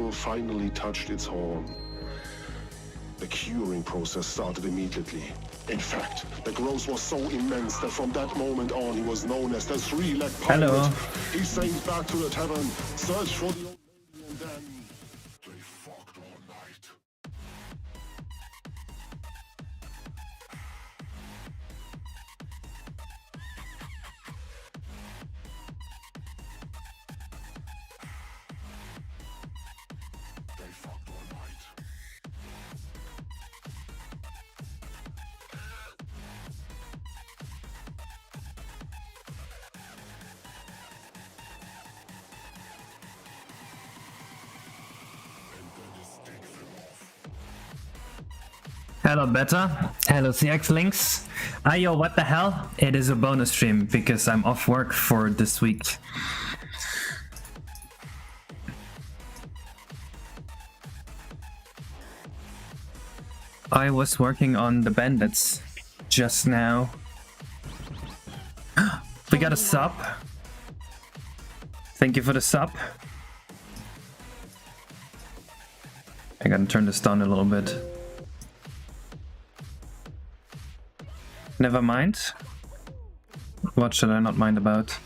battle finally touched its horn. The curing process started immediately. In fact, the growth was so immense that from that moment on he was known as the three-legged pirate. Hello. He sank back to the tavern, searched for the old lady, and then they fucked all night. They fucked all night. Hello Beta, hello CX Links. Yo, what the hell? It is a bonus stream because I'm off work for this week. I was working on the bandits just now. We got a sub. Thank you for the sub. I gotta turn this down a little bit. Never mind. What should I not mind about?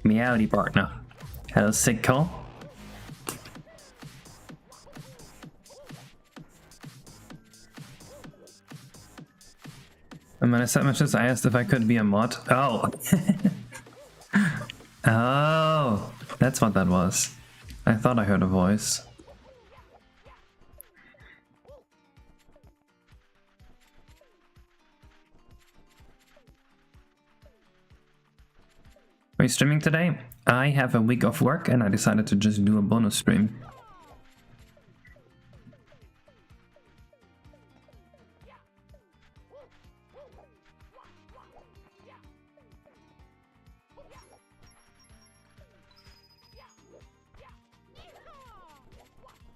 Meowdy partner. Hello, sick call. And when I set matches, I asked if I could be a mod. Oh. Oh, that's what that was. I thought I heard a voice. Are you streaming today? I have a week of work and I decided to just do a bonus stream.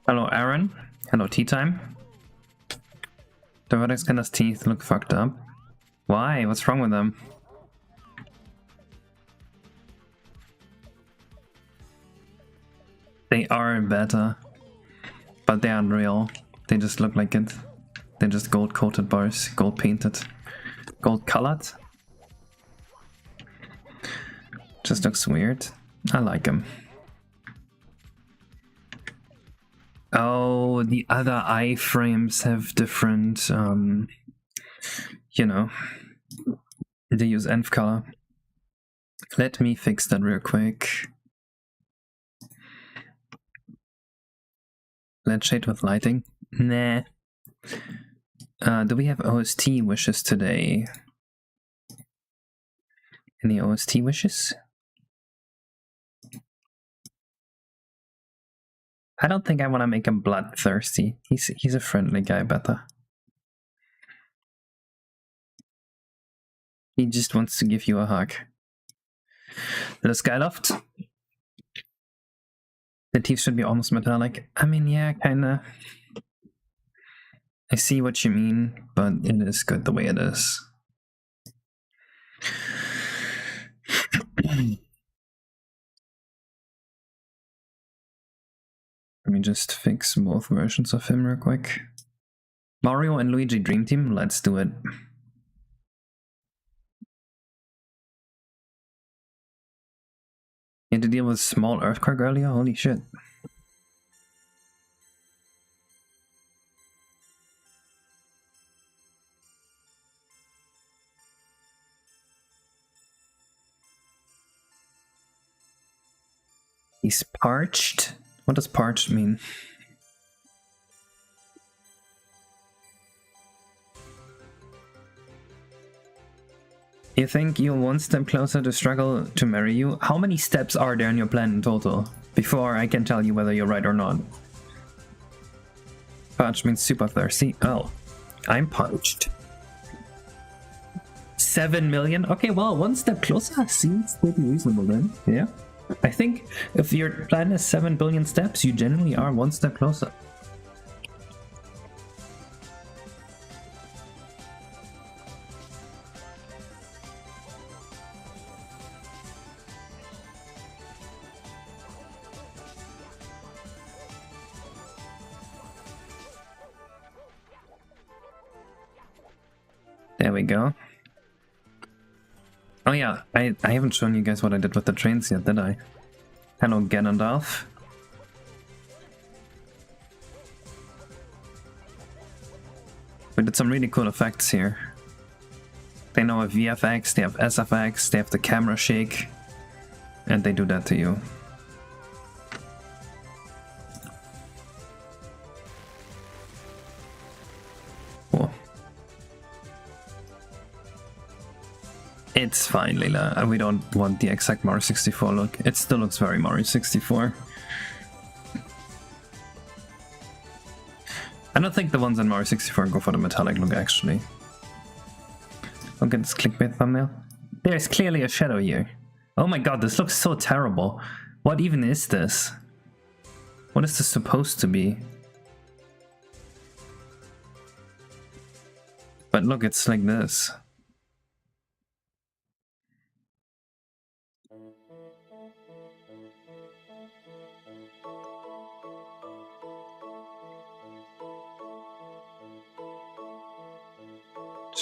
Hello Aaron. Hello Tea Time. The vertex kinda's teeth look fucked up. Why? What's wrong with them? They are better, but they aren't real. They just look like it. They're just gold coated bars, gold painted, gold colored. Just looks weird. I like them. Oh, the other iframes have different, you know, they use ENV color. Let me fix that real quick. Let's shade with lighting. Nah. Do we have OST wishes today? Any OST wishes? I don't think I want to make him bloodthirsty. He's a friendly guy, better. He just wants to give you a hug. The Skyloft. The teeth should be almost metallic. I mean, yeah, kinda. I see what you mean, but it is good the way it is. Let me just fix both versions of him real quick. Mario and Luigi Dream Team, let's do it. You had to deal with a small earthquake earlier? Holy shit. He's parched? What does parched mean? You think you're one step closer to struggle to marry you? How many steps are there in your plan in total? Before I can tell you whether you're right or not. Parched means super thirsty. Oh, I'm parched. 7 million? Okay, well, one step closer seems pretty reasonable then. Yeah. I think if your plan is 7 billion steps, you generally are one step closer. There we go. Oh yeah, I haven't shown you guys what I did with the trains yet, did I? Hello, Ganondorf. We did some really cool effects here. They now have VFX, they have SFX, they have the camera shake, and they do that to you. Cool. It's fine, Leila. We don't want the exact Mario 64 look. It still looks very Mario 64. I don't think the ones in Mario 64 go for the metallic look, actually. Look at this clickbait thumbnail. There's clearly a shadow here. Oh my god, this looks so terrible. What even is this? What is this supposed to be? But look, it's like this.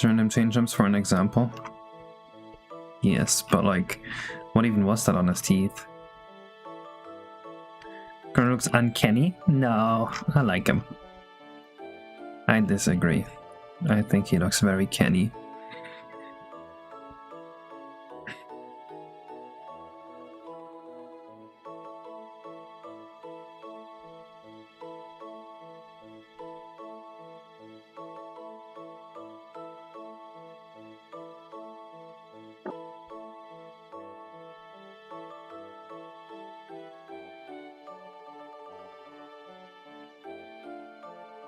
Random chain jumps for an example. Yes, but like, what even was that on his teeth? Colonel looks uncanny? No, I like him. I disagree. I think he looks very canny.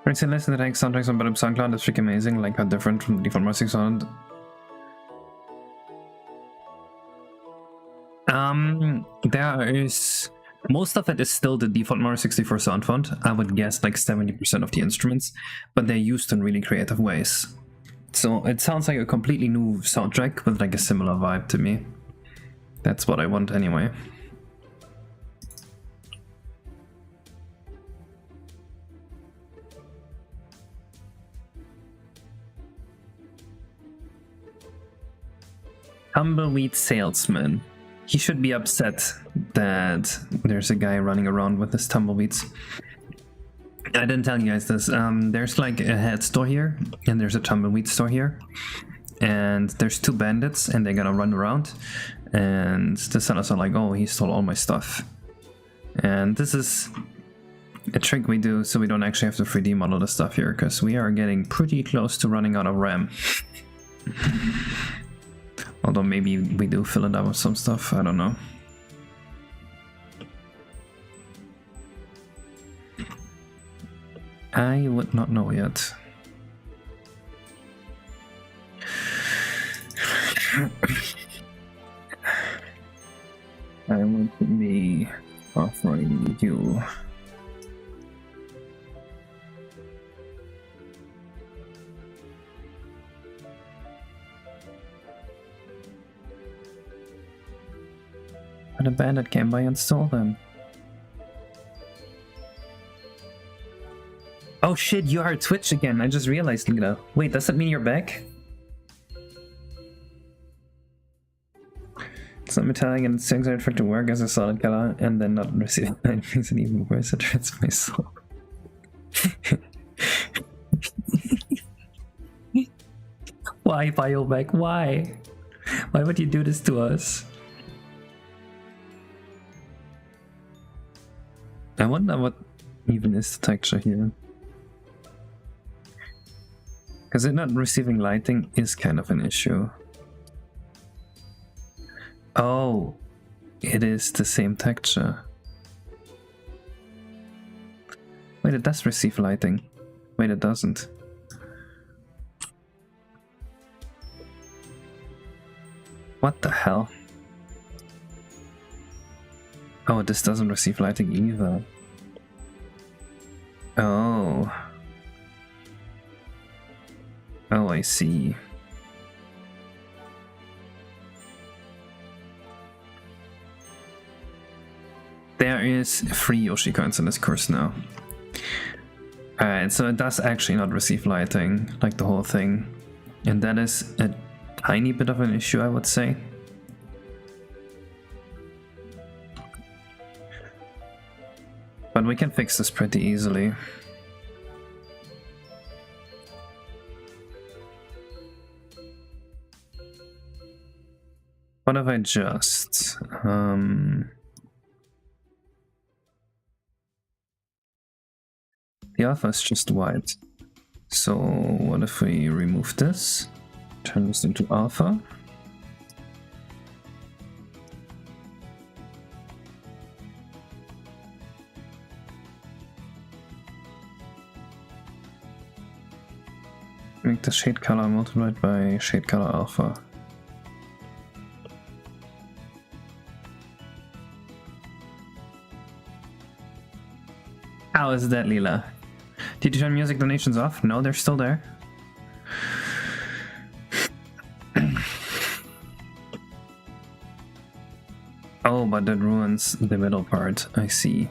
Recently listened to the soundtracks on Bottom SoundCloud. It's freaking amazing, like how different from the default Mario 64 sound. There is... Most of it is still the default Mario 64 sound font. I would guess like 70% of the instruments, but they're used in really creative ways. So it sounds like a completely new soundtrack with like a similar vibe to me. That's what I want anyway. Tumbleweed salesman. He should be upset that there's a guy running around with his tumbleweeds. I didn't tell you guys this. There's like a head store here, and there's a tumbleweed store here. And there's two bandits, and they're gonna run around. And the sellers are like, oh, he stole all my stuff. And this is a trick we do so we don't actually have to 3D model the stuff here, because we are getting pretty close to running out of RAM. Although maybe we do fill it up with some stuff, I don't know. I would not know yet. I would be offering you and a bandit came by and stole them. Oh shit, you are Twitch again. I just realized, Lita. Wait, does that mean you're back? It's not metallic and it's excited for it to work as a solid color and then not receiving that makes it even worse. It hurts my soul. Why, Bioback? Why? Why would you do this to us? I wonder what even is the texture here. Because it not receiving lighting is kind of an issue. Oh, it is the same texture. Wait, it does receive lighting. Wait, it doesn't. What the hell? Oh, this doesn't receive lighting either. Oh. Oh, I see. There is 3 Yoshi coins in this course now. Alright, so it does actually not receive lighting, like the whole thing. And that is a tiny bit of an issue, I would say. But we can fix this pretty easily. What if I just... the alpha is just white. So what if we remove this? Turn this into alpha. Make the shade color multiplied by shade color alpha. How is that, Leela? Did you turn music donations off? No, they're still there. Oh, but that ruins the middle part. I see.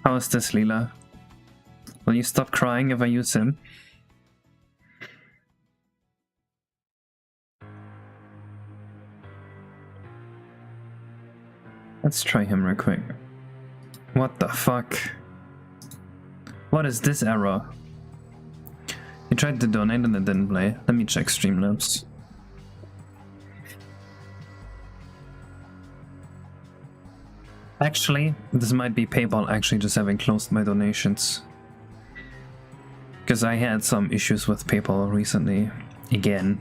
How is this, Leela? Will you stop crying if I use him? Let's try him real quick. What the fuck? What is this error? You tried to donate and it didn't play. Let me check Streamlabs. Actually, this might be PayPal actually just having closed my donations. Because I had some issues with PayPal recently. Again.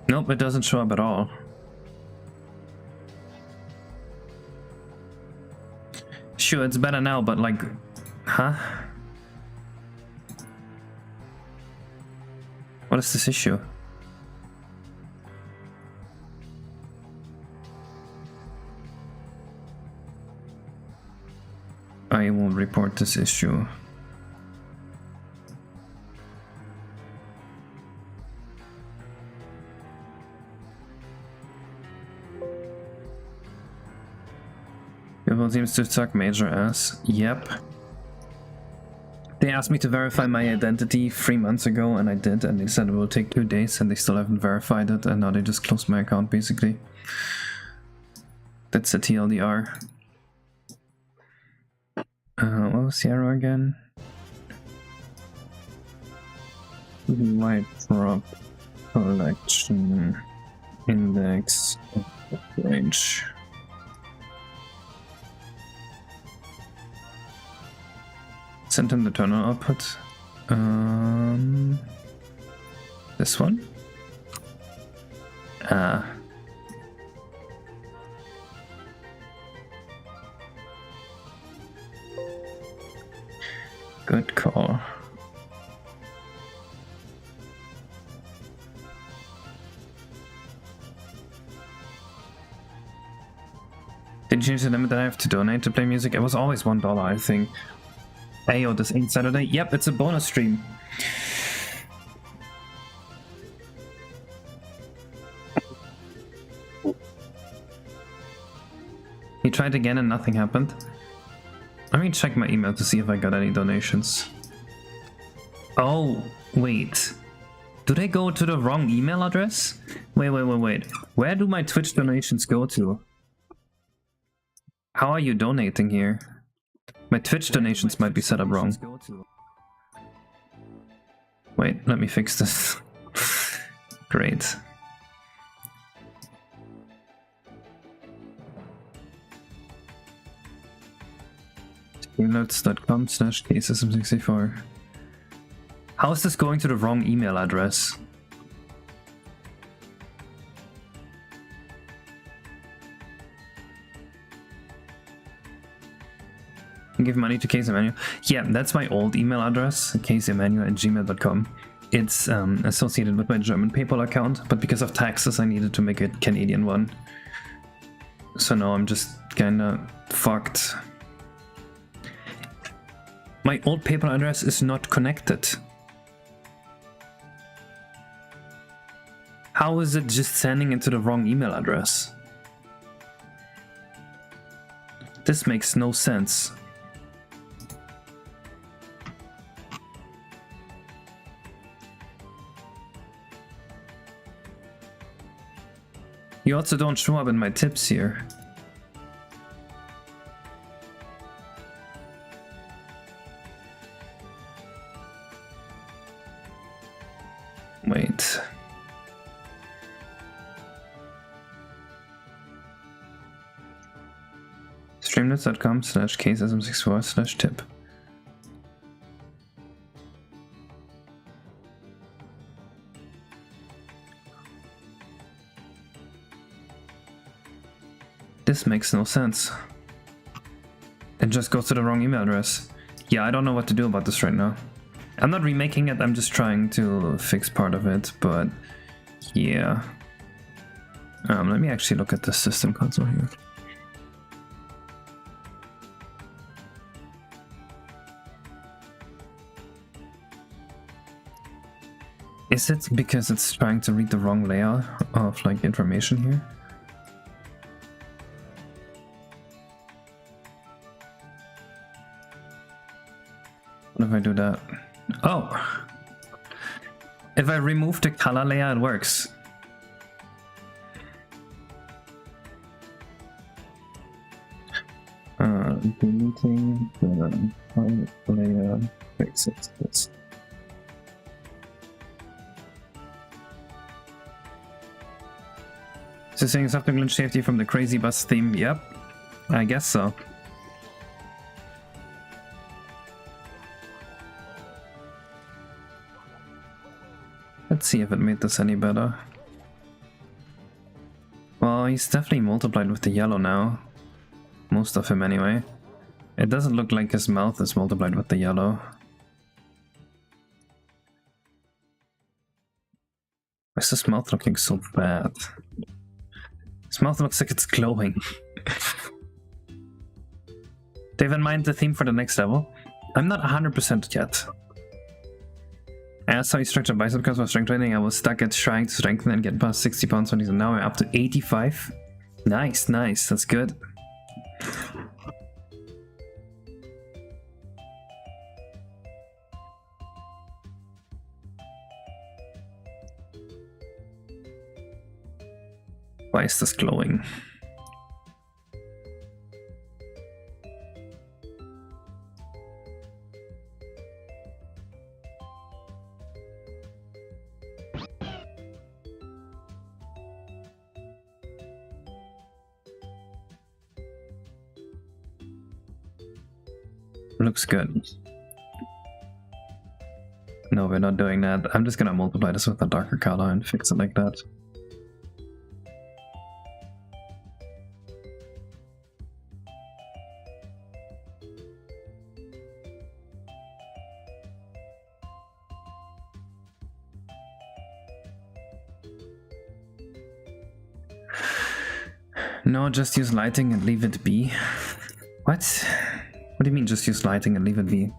Nope, it doesn't show up at all. Sure, it's better now, but like... Huh? What is this issue? I will report this issue. People seems to suck major ass. Yep. They asked me to verify my identity 3 months ago and I did, and they said it will take 2 days and they still haven't verified it, and now they just closed my account basically. That's a TLDR. What was the error again? White prop collection index range. Send him the terminal output. This one? Good call. Did you change the limit that I have to donate to play music? It was always $1, I think. Hey, yo, this ain't Saturday. Yep, it's a bonus stream. He tried again and nothing happened. Let me check my email to see if I got any donations. Oh, wait. Do they go to the wrong email address? Wait. Where do my Twitch donations go to? How are you donating here? My Twitch donations might be set up wrong. Wait, let me fix this. Great. Notes.com/ksystem64. How is this going to the wrong email address? Give money to Casey Emmanuel. Yeah, that's my old email address, caseyemmanuel@gmail.com. It's associated with my German PayPal account, but because of taxes I needed to make a Canadian one. So now I'm just kinda fucked. My old PayPal address is not connected. How is it just sending it to the wrong email address? This makes no sense. You also don't show up in my tips here. Wait. Streamlets.com/casesm64/tip. This makes no sense. It just goes to the wrong email address. Yeah, I don't know what to do about this right now. I'm not remaking it, I'm just trying to fix part of it, but yeah. Let me actually look at the system console here. Is it because it's trying to read the wrong layout of like information here? What if I do that? Oh! If I remove the color layer, it works. Deleting the color layer fixes this. So saying something glitch safety from the crazy bus theme? Yep, I guess so. Let's see if it made this any better. Well, he's definitely multiplied with the yellow now. Most of him anyway. It doesn't look like his mouth is multiplied with the yellow. Why is his mouth looking so bad? His mouth looks like it's glowing. Do you have in mind the theme for the next level? I'm not 100% yet. I asked how you structured bicep because for strength training I was stuck at trying to strengthen and get past 60 pounds and now I'm up to 85. Nice, nice, that's good. Why is this glowing? Looks good. No, we're not doing that. I'm just gonna multiply this with a darker color and fix it like that. No, just use lighting and leave it be. What? What do you mean just use lighting and leave it be?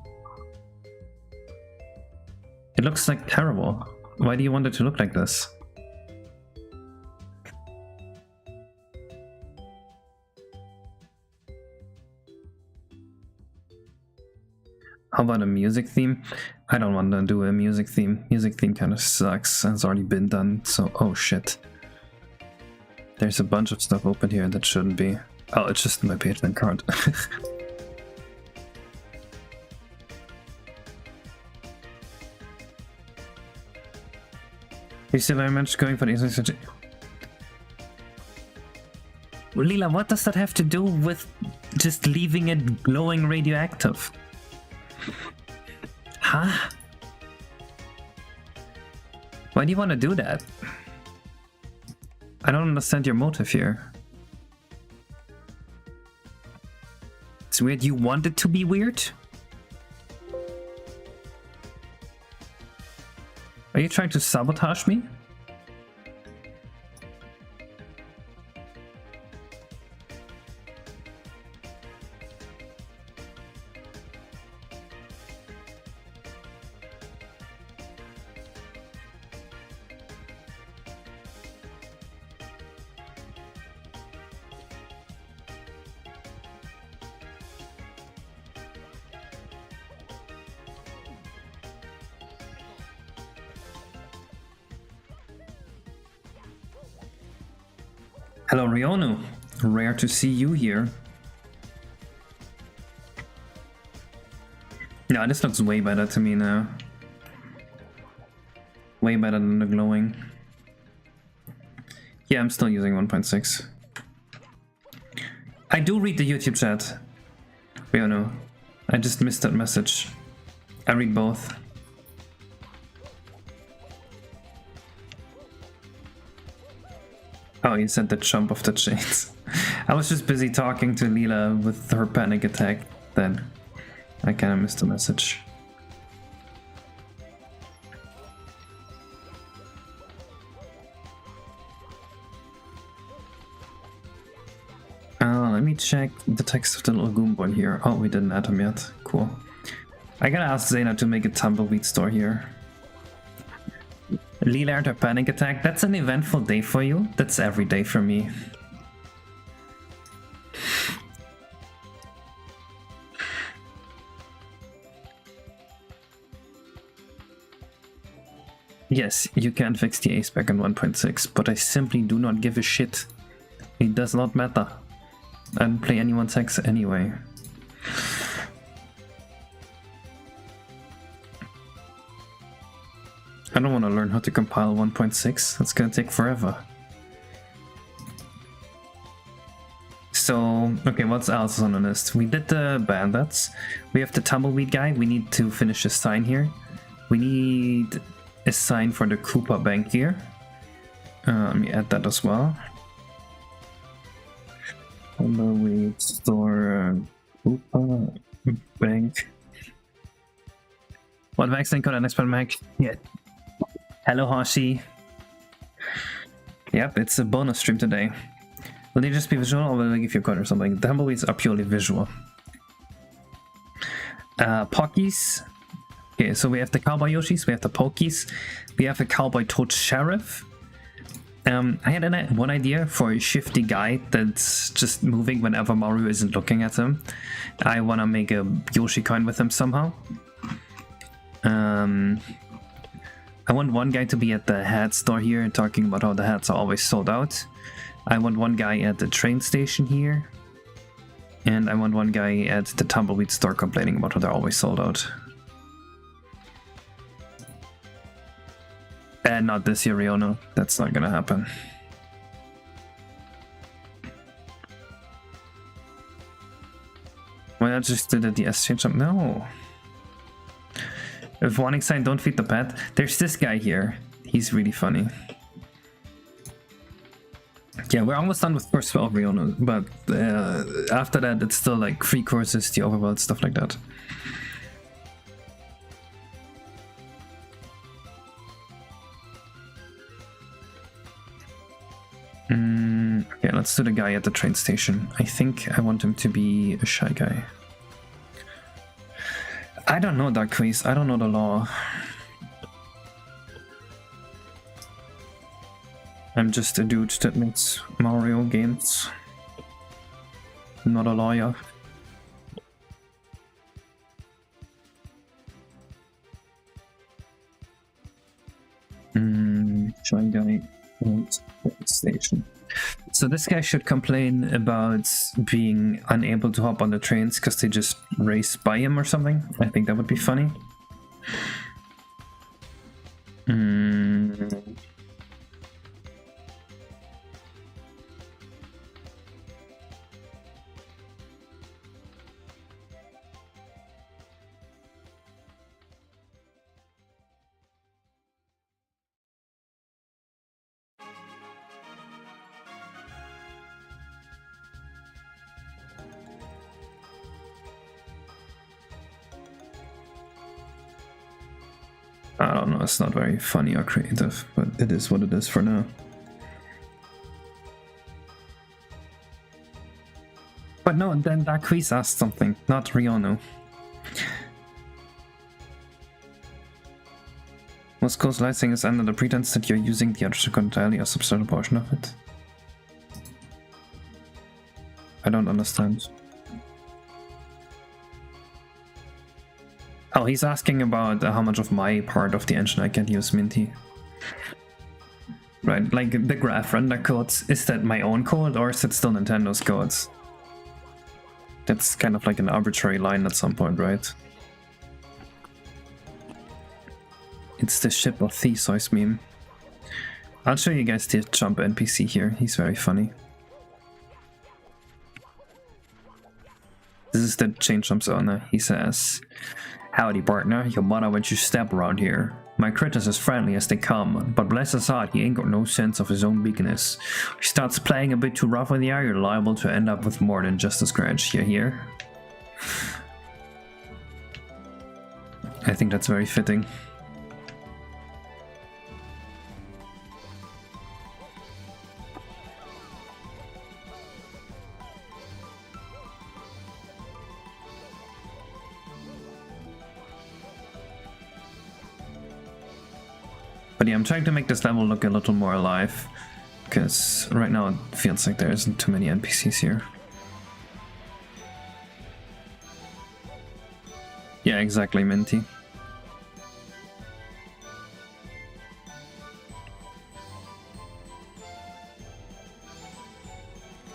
It looks like terrible. Why do you want it to look like this? How about a music theme? I don't want to do a music theme. Music theme kind of sucks and it's already been done, so oh shit. There's a bunch of stuff open here that shouldn't be. Oh, it's just my Patreon card. You still very much going for the instant. Lila, what does that have to do with just leaving it glowing radioactive? Huh? Why do you want to do that? I don't understand your motive here. It's weird. You want it to be weird? Are you trying to sabotage me? Hello, Rionu. Rare to see you here. Yeah, this looks way better to me now. Way better than the glowing. Yeah, I'm still using 1.6. I do read the YouTube chat. Rionu. I just missed that message. I read both. Oh, you said the jump of the chains. I was just busy talking to Leela with her panic attack then. I kinda missed the message. Let me check the text of the little Goomboy here. Oh, we didn't add him yet. Cool. I gotta ask Zayna to make a tumbleweed store here. Leela and her panic attack. That's an eventful day for you. That's every day for me. Yes, you can fix the ace back on 1.6, but I simply do not give a shit. It does not matter. I don't play anyone's hex anyway. I don't want to learn how to compile 1.6. That's gonna take forever. So, okay, what's else on the list? We did the bandits. We have the tumbleweed guy. We need to finish a sign here. We need a sign for the Koopa bank here. Let me add that as well. Tumbleweed store Koopa bank. What vaccine code on next Mac? Yeah. Hello, Hoshi. Yep, it's a bonus stream today. Will they just be visual or will they give you a code or something? The tumbleweeds are purely visual. Pockies. Okay, so we have the Cowboy Yoshis, we have the Pokies, we have a Cowboy Toad Sheriff. I had one idea for a shifty guy that's just moving whenever Mario isn't looking at him. I want to make a Yoshi coin with him somehow. I want one guy to be at the hat store here talking about how the hats are always sold out. I want one guy at the train station here. And I want one guy at the tumbleweed store complaining about how they're always sold out. And not this year, Rionu. That's not gonna happen. Why not just did the S change up? No. If warning sign, don't feed the pet. There's this guy here. He's really funny. Yeah, we're almost done with course 12, Rionu, but after that it's still like 3 courses, the overworld, stuff like that. Okay, let's do the guy at the train station. I think I want him to be a shy guy. I don't know, Dark Quiz. I don't know the law. I'm just a dude that makes Mario games. I'm not a lawyer. Shy guy at station. So this guy should complain about being unable to hop on the trains because they just race by him or something. I think that would be funny. I don't know, it's not very funny or creative, but it is what it is for now. But no, then that quiz asked something, not Rionu. Most co-slicing is under the pretense that you're using the other entirely or substantial portion of it. I don't understand. Oh, he's asking about how much of my part of the engine I can use, Minty. Right, like the graph render codes, is that my own code or is it still Nintendo's codes? That's kind of like an arbitrary line at some point, right? It's the ship of Theseus meme. I'll show you guys the jump NPC here, he's very funny. This is the chain jumps owner. He says, "Howdy partner, your mother when you step around here. My critters as friendly as they come, but bless his heart, he ain't got no sense of his own weakness. He starts playing a bit too rough in the air, you're liable to end up with more than just a scratch. You hear?" I think that's very fitting. But yeah, I'm trying to make this level look a little more alive, because right now it feels like there isn't too many NPCs here. Yeah, exactly, Minty.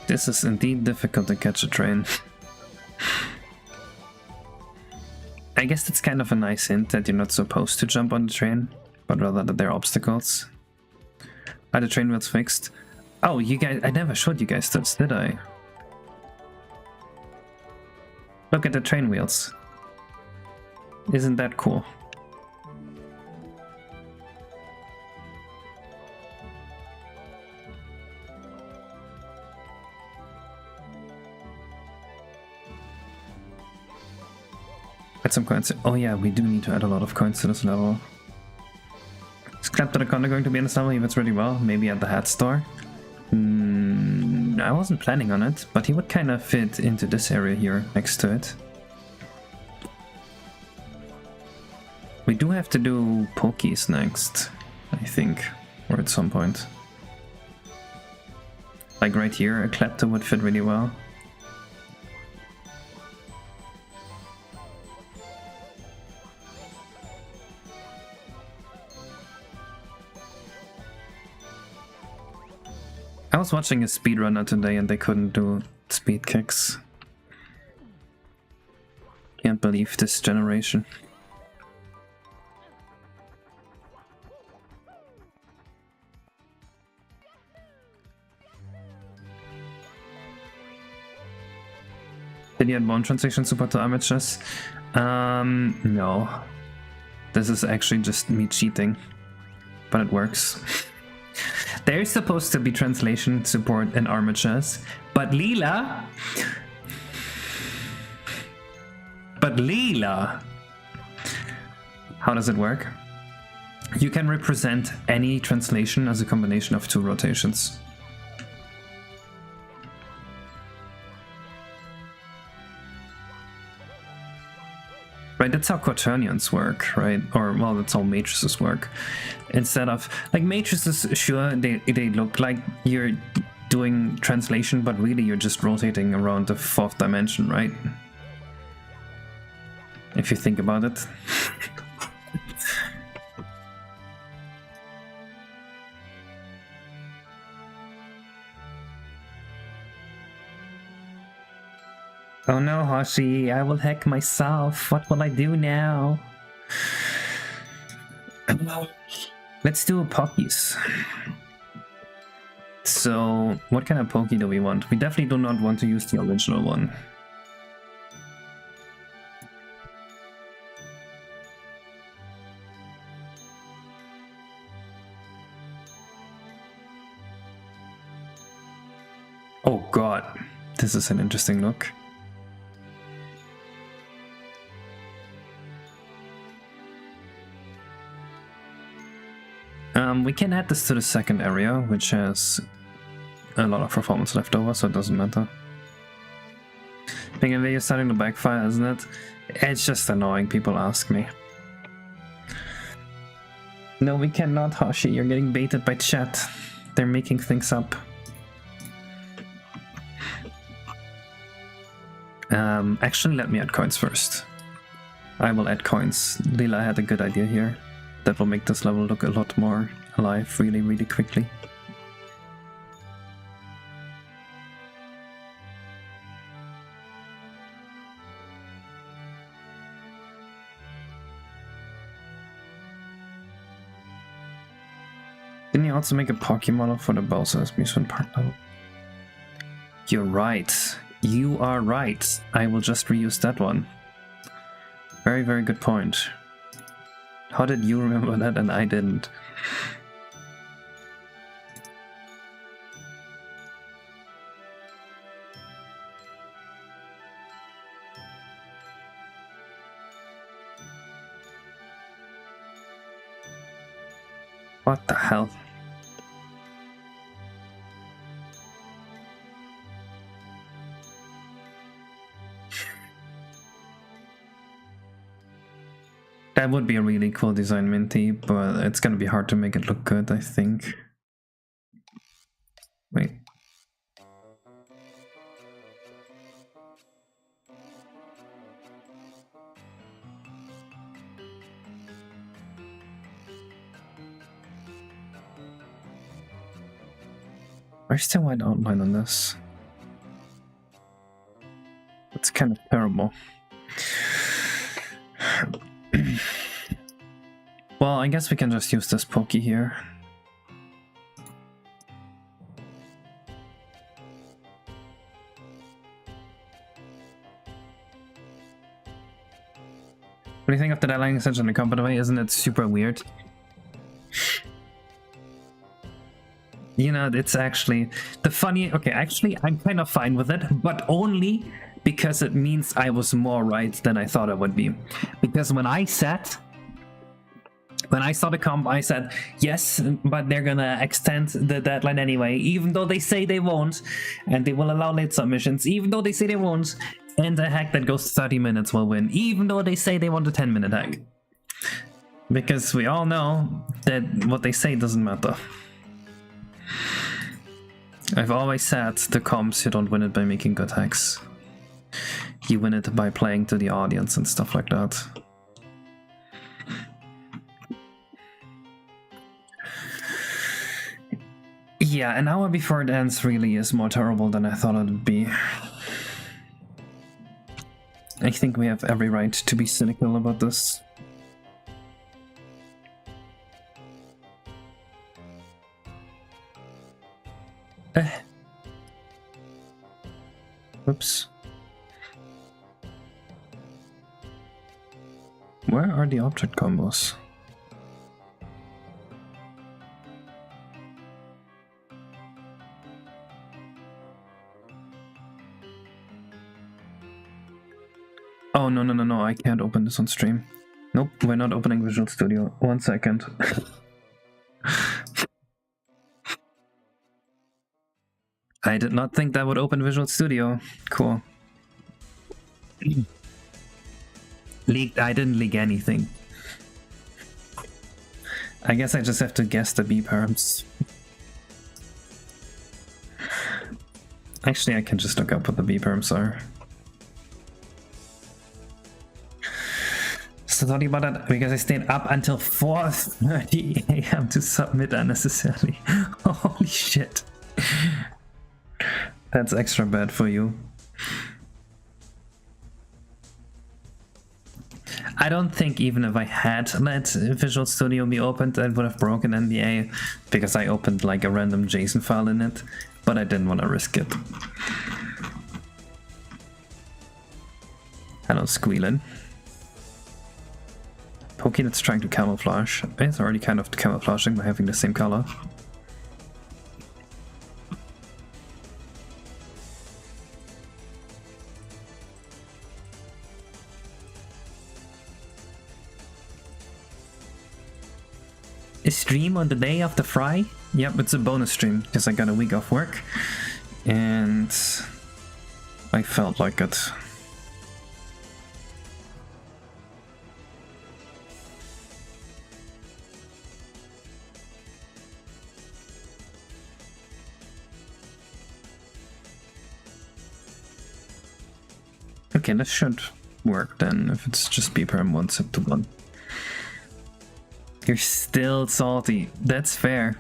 This is indeed difficult to catch a train. I guess it's kind of a nice hint that you're not supposed to jump on the train, but rather that there are obstacles. Are the train wheels fixed? Oh, you guys, I never showed you guys this, did I? Look at the train wheels. Isn't that cool? Add some coins. Oh yeah, we do need to add a lot of coins to this level. Is Clap to the Conda going to be in this level if it's really well? Maybe at the hat store? I wasn't planning on it, but he would kind of fit into this area here next to it. We do have to do Pokies next, I think, or at some point. Like right here, a Klepto would fit really well. I was watching a speedrunner today and they couldn't do speed kicks. Can't believe this generation. Did you add bone translation support to amateurs? No. This is actually just me cheating, but it works. There's supposed to be translation support in armatures, but Leela... How does it work? You can represent any translation as a combination of two rotations. Right, that's how quaternions work, right? Or, well, that's how matrices work. Instead of, like, matrices, sure, they look like you're doing translation, but really you're just rotating around the fourth dimension, right? If you think about it. Oh no, Hoshi, I will hack myself. What will I do now? Let's do Pokies. So, what kind of Poke do we want? We definitely do not want to use the original one. Oh god, this is an interesting look. We can add this to the second area, which has a lot of performance left over, so it doesn't matter. Being a video starting to backfire, isn't it? It's just annoying, people ask me. No, we cannot, Hoshi, you're getting baited by chat. They're making things up. Actually, let me add coins first. I will add coins. Leela had a good idea here. That will make this level look a lot more alive really, really quickly. Didn't you also make a Poké model for the Bowser's Amusement Park level? You're right. You are right. I will just reuse that one. Very, very good point. How did you remember that and I didn't? What the hell? That would be a really cool design, Minty, but it's gonna be hard to make it look good, I think. Wait. Where's the white outline on this? It's kind of terrible. Well, I guess we can just use this Poké here. What do you think of the dialogue extension in the comp, by the way? Isn't it super weird? You know, it's actually the funny... Okay, actually, I'm kind of fine with it, but only because it means I was more right than I thought I would be. Because when I saw the comp, I said, yes, but they're gonna extend the deadline anyway, even though they say they won't, and they will allow late submissions, even though they say they won't, and a hack that goes 30 minutes will win, even though they say they want a 10-minute hack. Because we all know that what they say doesn't matter. I've always said the comps, you don't win it by making good hacks. You win it by playing to the audience and stuff like that. Yeah, an hour before it ends really is more terrible than I thought it would be. I think we have every right to be cynical about this. Oops. Where are the object combos? Oh, no, I can't open this on stream. Nope, we're not opening Visual Studio. 1 second. I did not think that would open Visual Studio. Cool. Leaked. I didn't leak anything. I guess I just have to guess the B perms. Actually, I can just look up what the B perms are. So sorry about that, because I stayed up until 4:30 AM to submit unnecessarily. Holy shit. That's extra bad for you. I don't think even if I had let Visual Studio be opened, it would have broken NBA, because I opened like a random JSON file in it, but I didn't want to risk it. Hello, Squealin. Poké that's trying to camouflage. It's already kind of camouflaging by having the same color. A stream on the day of the fry? Yep, it's a bonus stream because I got a week off work and I felt like it. Okay, this should work then if it's just B perm 1 set to 1. You're still salty. That's fair.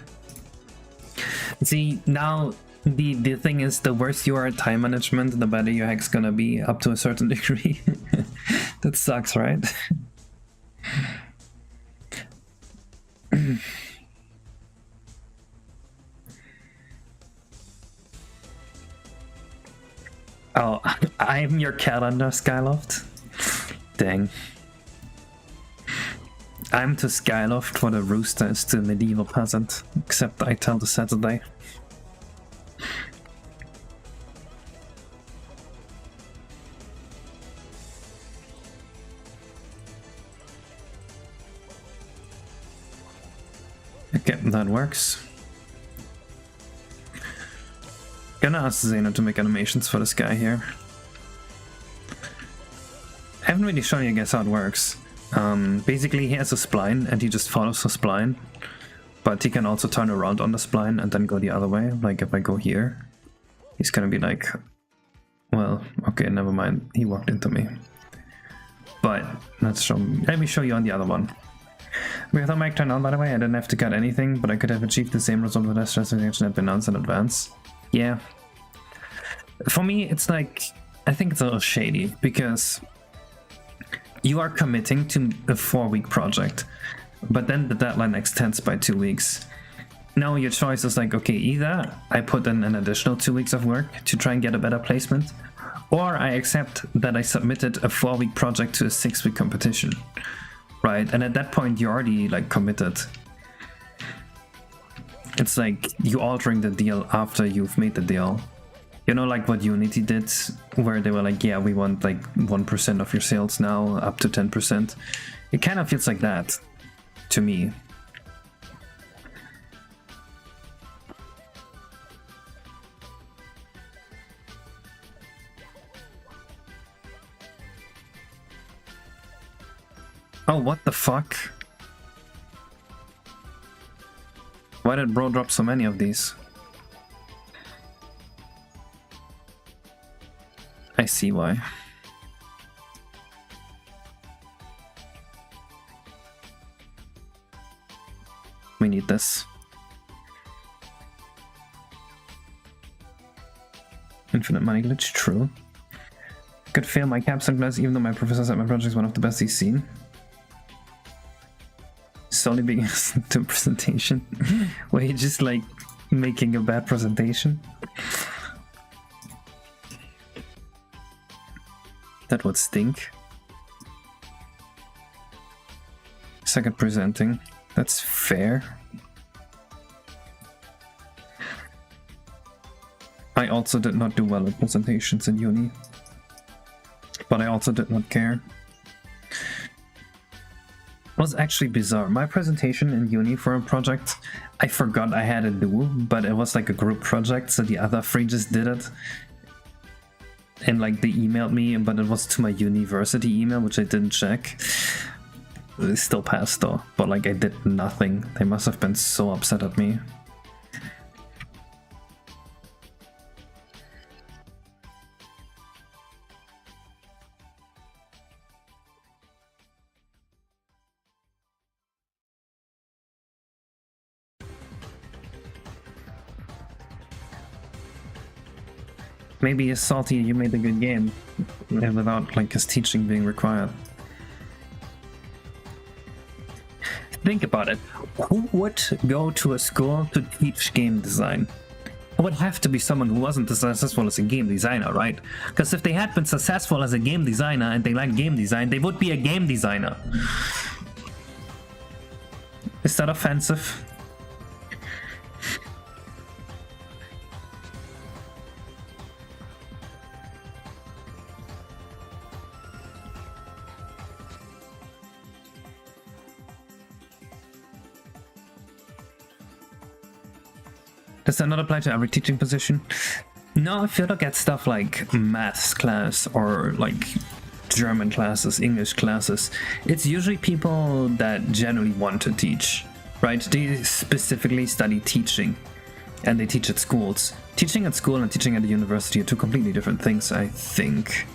See, now the thing is, the worse you are at time management, the better your hack's gonna be up to a certain degree. That sucks, right? Oh, I'm your calendar, Skyloft. Dang. I'm to Skyloft what a rooster is to a medieval peasant, except I tell the Saturday. Okay, that works. Gonna ask Zeno to make animations for this guy here. I haven't really shown you guys how it works. Basically he has a spline and he just follows the spline, but he can also turn around on the spline and then go the other way. Like if I go here, he's gonna be like, well, okay, never mind, he walked into me. But let me show you on the other one. With the mic turned on, by the way, I didn't have to cut anything, but I could have achieved the same result with less restriction had been announced in advance. Yeah. For me, it's like, I think it's a little shady, because you are committing to a 4-week project, but then the deadline extends by 2 weeks. Now your choice is like, okay, either I put in an additional 2 weeks of work to try and get a better placement, or I accept that I submitted a 4-week project to a 6-week competition, right? And at that point, you're already like committed. It's like you altering the deal after you've made the deal. You know, like what Unity did, where they were like, yeah, we want like 1% of your sales now, up to 10%. It kind of feels like that, to me. Oh, what the fuck? Why did bro drop so many of these? I see why. We need this. Infinite money glitch, true. Could fail my caps and glass even though my professor said my project is one of the best he's seen. Solely because to presentation. Were you just like making a bad presentation? That would stink. Second presenting. That's fair. I also did not do well at presentations in uni. But I also did not care. It was actually bizarre. My presentation in uni for a project, I forgot I had to do, but it was like a group project, so the other three just did it. And like they emailed me, but it was to my university email, which I didn't check. It still passed though, but like I did nothing. They must have been so upset at me. Maybe he's salty you made a good game, and without like his teaching being required. Think about it. Who would go to a school to teach game design? It would have to be someone who wasn't as successful as a game designer, right? Because if they had been successful as a game designer and they like game design, they would be a game designer. Is that offensive? Does that not apply to every teaching position? No, if you look at stuff like maths class or like German classes, English classes, it's usually people that generally want to teach, right? They specifically study teaching and they teach at schools. Teaching at school and teaching at the university are two completely different things, I think.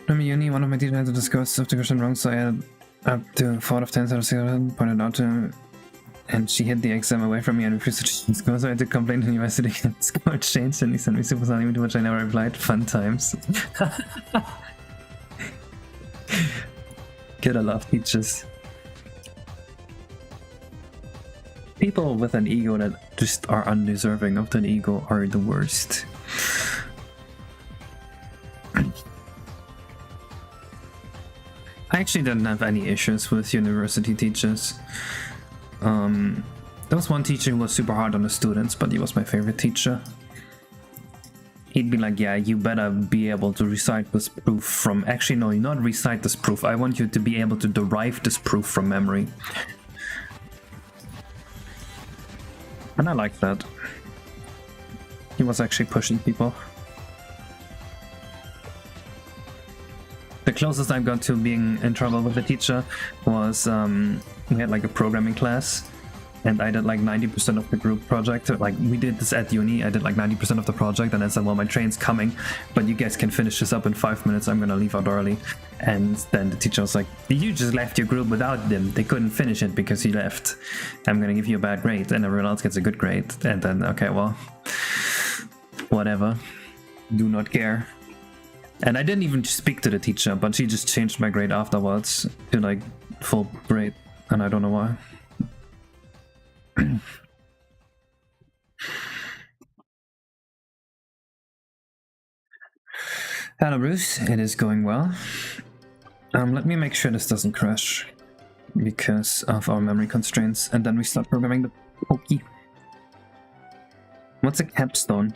From uni, one of my teachers had to discuss of the question wrong, so I had up to 4 out of 10 out of 6 pointed out to him, and she hid the exam away from me and refused to change the score, so I had to complain to the university and the score changed, and he sent me super salary, to which I never replied. Fun times. Gotta love teachers. People with an ego that just are undeserving of that ego are the worst. I actually didn't have any issues with university teachers. There was one teacher who was super hard on the students, but he was my favorite teacher. He'd be like, yeah, you better be able to recite this proof from... Actually, no, not recite this proof. I want you to be able to derive this proof from memory. And I like that. He was actually pushing people. The closest I got to being in trouble with the teacher was we had like a programming class, and I did like 90% of the group project. Like, we did this at uni, I did like 90% of the project, and I said, well, my train's coming, but you guys can finish this up in 5 minutes, I'm gonna leave out early. And then the teacher was like, you just left your group without them, they couldn't finish it because you left. I'm gonna give you a bad grade, and everyone else gets a good grade. And then, okay, well, whatever, do not care. And I didn't even speak to the teacher, but she just changed my grade afterwards to like full grade, and I don't know why. Hello Bruce, it is going well. Let me make sure this doesn't crash because of our memory constraints, and then we start programming the pokey. What's a capstone?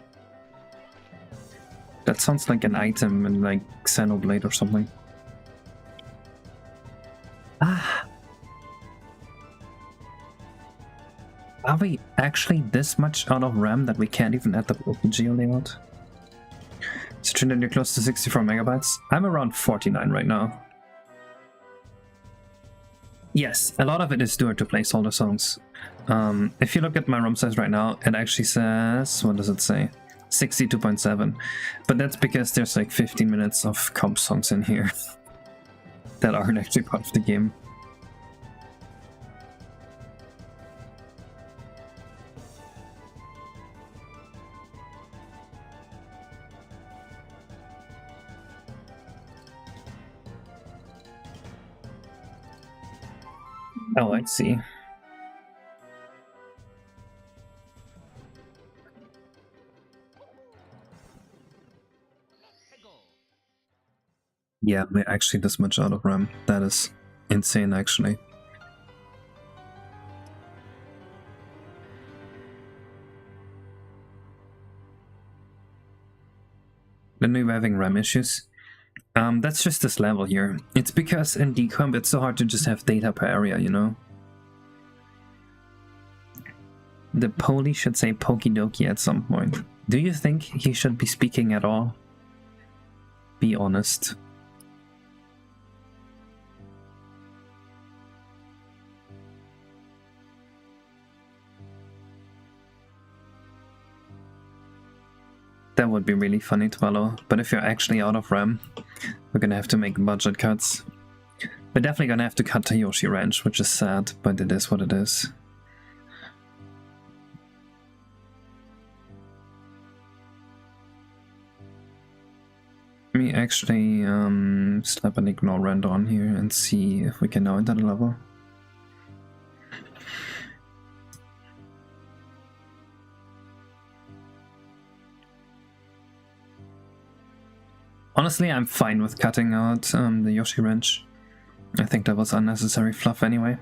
That sounds like an item in like Xenoblade or something. Ah. Are we actually this much out of RAM that we can't even add the OpenGL layout? So Trinidad, you're close to 64 megabytes. I'm around 49 right now. Yes, a lot of it is due to placeholder songs. If you look at my ROM size right now, it actually says, what does it say? 62.7, but that's because there's like 15 minutes of comp songs in here that aren't actually part of the game. Oh, I see. Yeah, we're actually this much out of RAM. That is insane, actually. When we were having RAM issues, that's just this level here. It's because in decomp it's so hard to just have data per area, you know? The Poli should say Pokidoki at some point. Do you think he should be speaking at all? Be honest. That would be really funny to follow, but if you're actually out of RAM, we're gonna have to make budget cuts. We're definitely gonna have to cut to Yoshi Ranch, which is sad, but it is what it is. Let me actually slap an ignore render on here and see if we can now enter the level. Honestly, I'm fine with cutting out the Yoshi Wrench. I think that was unnecessary fluff anyway.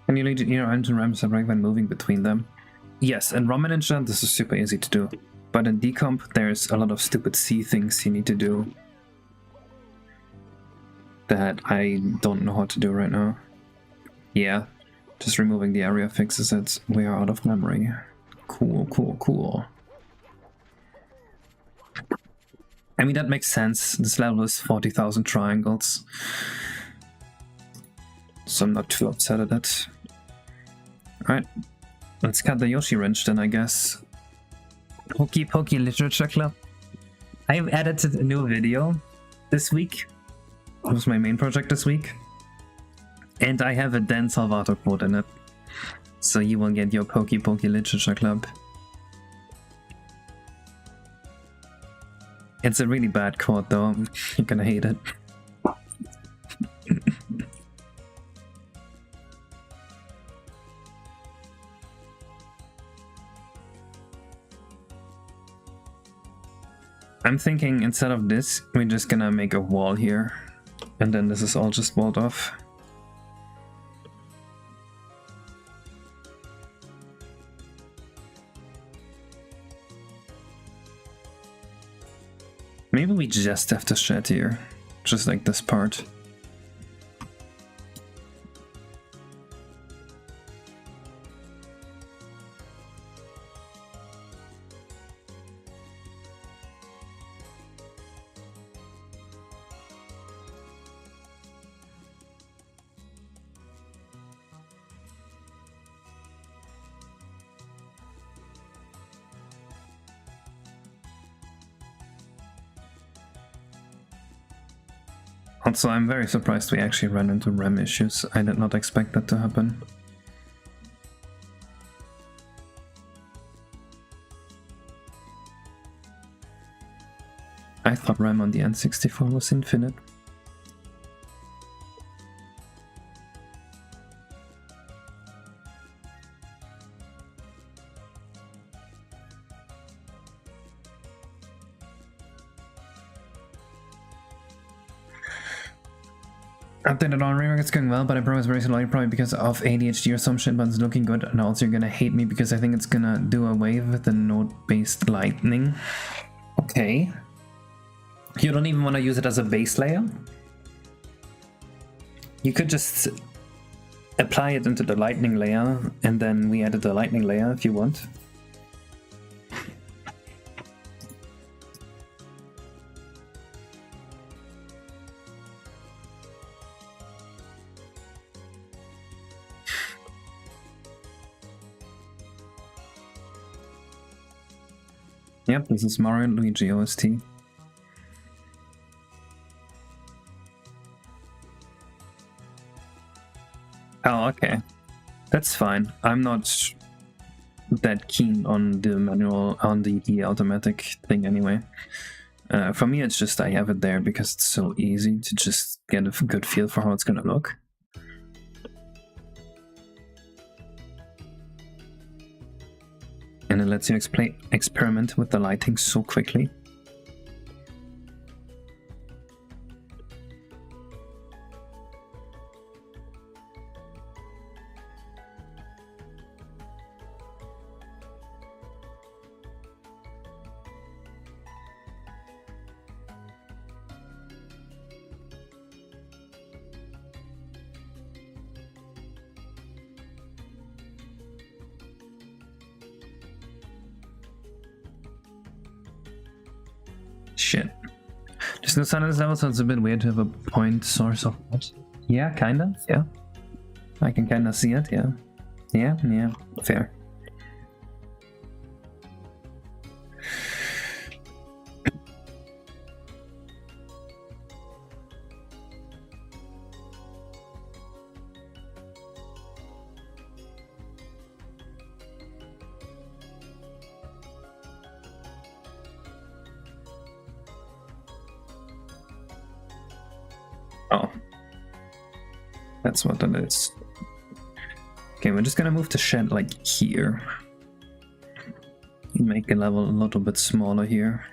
Can you lead your engine RAM separate when moving between them? Yes, in ROM Ninja this is super easy to do. But in decomp there's a lot of stupid C things you need to do that I don't know how to do right now. Yeah, just removing the area fixes it. We are out of memory. Cool, cool, cool. I mean, that makes sense. This level is 40,000 triangles. So I'm not too upset at it. Alright, let's cut the Yoshi wrench then, I guess. Hokey Pokey Literature Club. I've edited a new video this week. It was my main project this week. And I have a Dan Salvato quote in it. So you will get your Pokey Pokey Literature Club. It's a really bad quote though. You're gonna hate it. I'm thinking instead of this, we're just gonna make a wall here. And then this is all just walled off. Maybe we just have to shed here. Just like this part. Also, I'm very surprised we actually ran into RAM issues. I did not expect that to happen. I thought RAM on the N64 was infinite. Updated on remake, it's going well, but I promise very slowly, probably because of ADHD or some shit, but it's looking good. And also you're gonna hate me because I think it's gonna do away with the node-based lighting. Okay. You don't even want to use it as a base layer? You could just apply it into the lightning layer, and then we added the lightning layer if you want. Yep, this is Mario and Luigi OST. Oh, okay. That's fine. I'm not that keen on the manual, on the automatic thing anyway. For me, it's just I have it there because it's so easy to just get a good feel for how it's gonna look. And it lets you experiment with the lighting so quickly. Shit. There's no sun on this level, so it's a bit weird to have a point source of what? Yeah, kinda, yeah. I can kinda see it, yeah. Yeah, fair. Oh. That's what that is. Okay, we're just gonna move the shed like here. Make the level a little bit smaller here.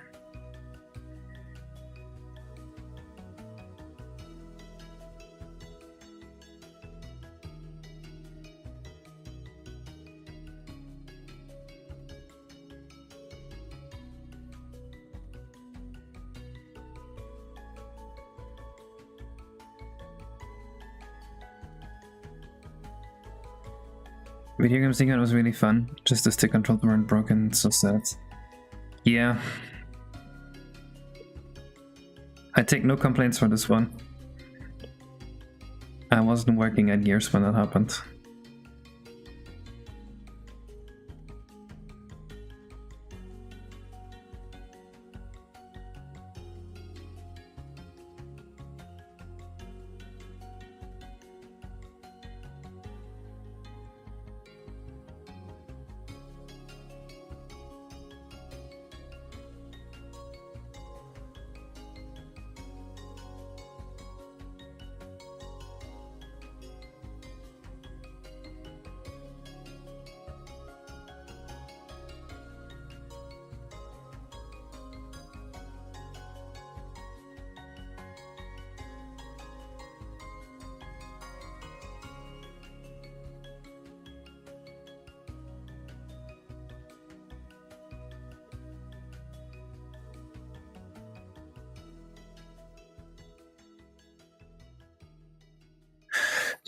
Video game thinking it was really fun. Just the stick controls weren't broken, it's so sad. Yeah. I take no complaints for this one. I wasn't working at Gears when that happened.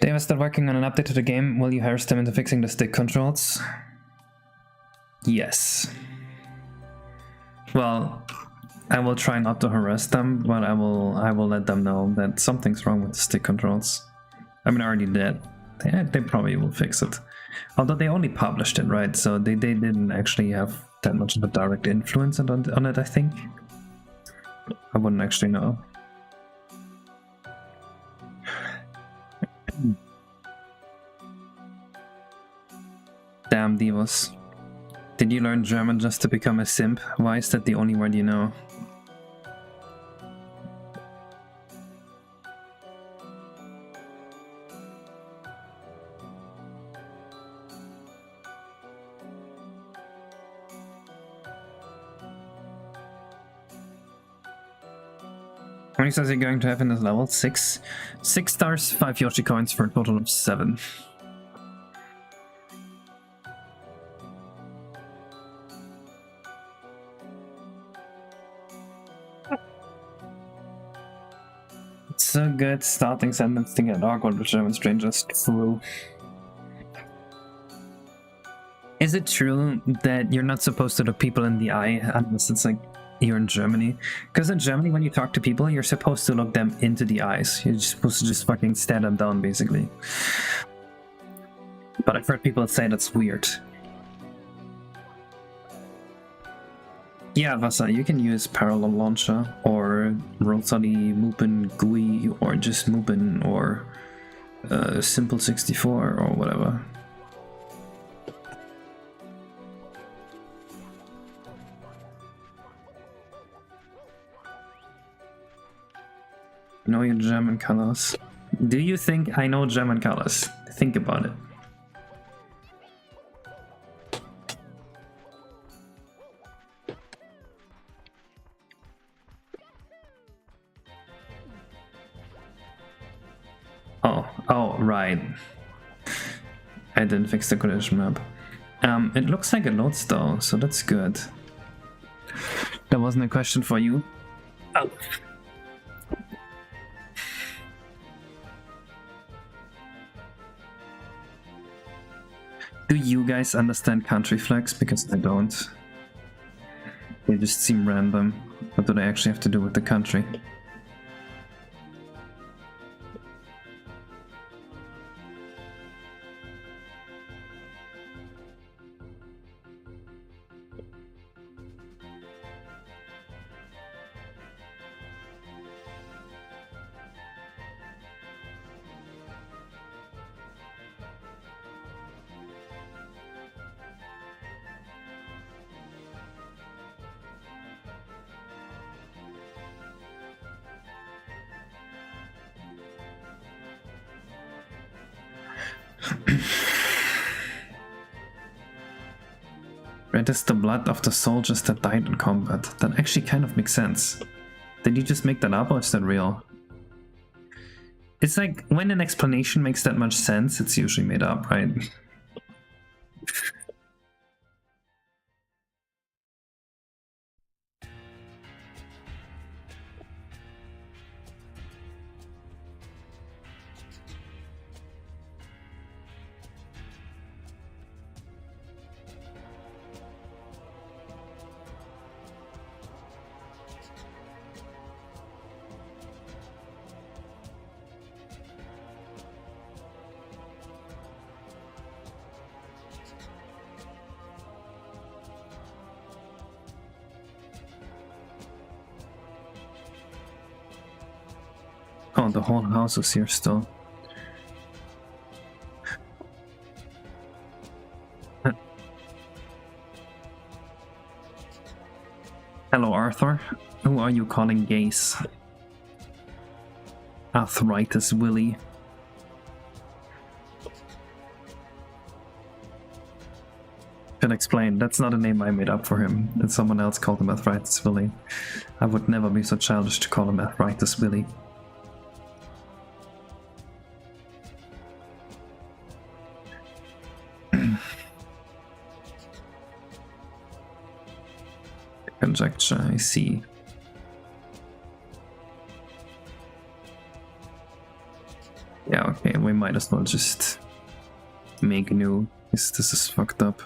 Dave is still working on an update to the game. Will you harass them into fixing the stick controls? Yes. Well, I will try not to harass them, but I will let them know that something's wrong with the stick controls. I mean, I already did. They probably will fix it. Although they only published it, right? So they didn't actually have that much of a direct influence on it, I think. I wouldn't actually know. Damn divas. Did you learn German just to become a simp? Why is that the only word you know? How many stars are you going to have in this level? 6? 6 stars, 5 Yoshi coins for a total of 7. It's a good starting sentence to get awkward with German strangers. True. Is it true that you're not supposed to look people in the eye unless it's like you're in Germany? Because in Germany, when you talk to people, you're supposed to look them into the eyes. You're just supposed to just fucking stare them down, basically. But I've heard people say that's weird. Yeah, Vasa, you can use Parallel Launcher or Rosali Mupin GUI or just Mupin or Simple 64 or whatever. Know your German colors. Do you think I know German colors? Think about it. Oh, right. I didn't fix the collision map. It looks like it loads though, so that's good. That wasn't a question for you. Oh. Do you guys understand country flags? Because I don't. They just seem random. What do they actually have to do with the country? Red is the blood of the soldiers that died in combat. That actually kind of makes sense. Did you just make that up or is that real? It's like, when an explanation makes that much sense, it's usually made up, right? Oh, the whole house is here still. Hello, Arthur. Who are you calling gays? Arthritis Willie. Can explain. That's not a name I made up for him. And someone else called him Arthritis Willie. I would never be so childish to call him Arthritis Willie. Conjecture, I see. Yeah, okay, we we might as well just make new, because this is fucked up.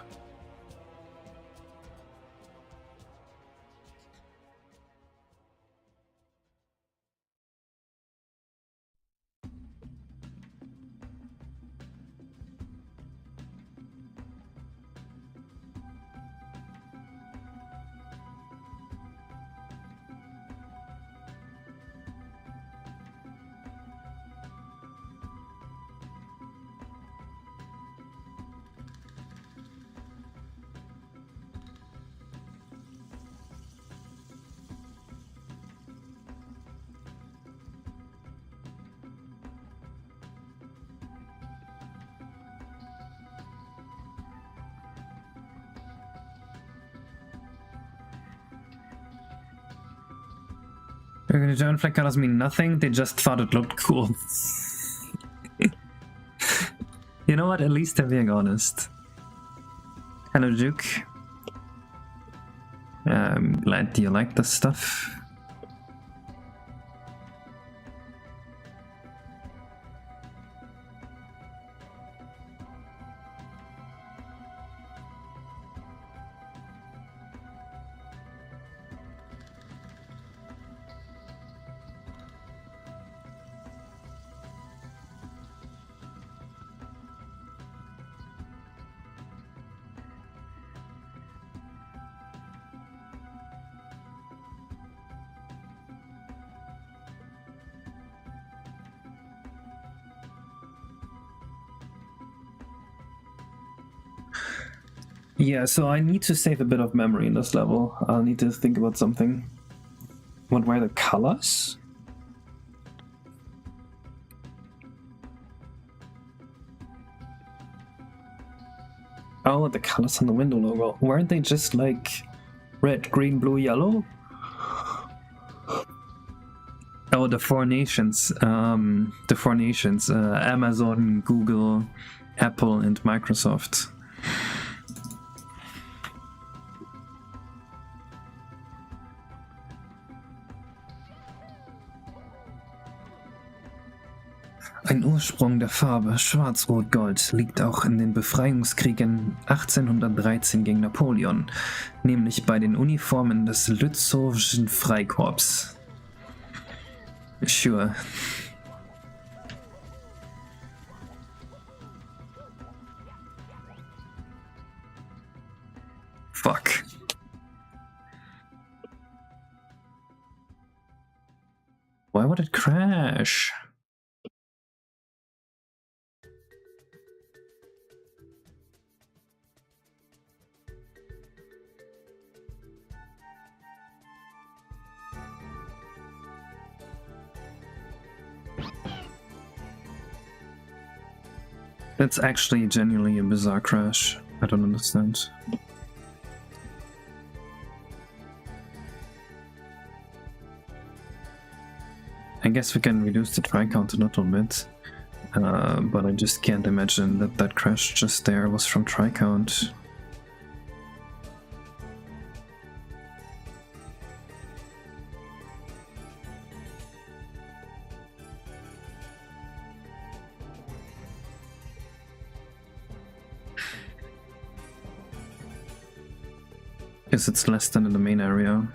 The German flag colors mean nothing, they just thought it looked cool. You know what, at least they're being honest. Hello Duke. I'm glad you like this stuff. Yeah, so I need to save a bit of memory in this level. I'll need to think about something. What were the colors? Oh, the colors on the window logo. Weren't they just like red, green, blue, yellow? Oh, the four nations. The four nations. Amazon, Google, Apple, and Microsoft. Ein Ursprung der Farbe Schwarz-Rot-Gold liegt auch in den Befreiungskriegen 1813 gegen Napoleon, nämlich bei den Uniformen des Lützowischen Freikorps. Sure. Fuck. Why would it crash? That's actually genuinely a bizarre crash. I don't understand. I guess we can reduce the try count a little bit, but I just can't imagine that that crash just there was from try count. Guess it's less than in the main area.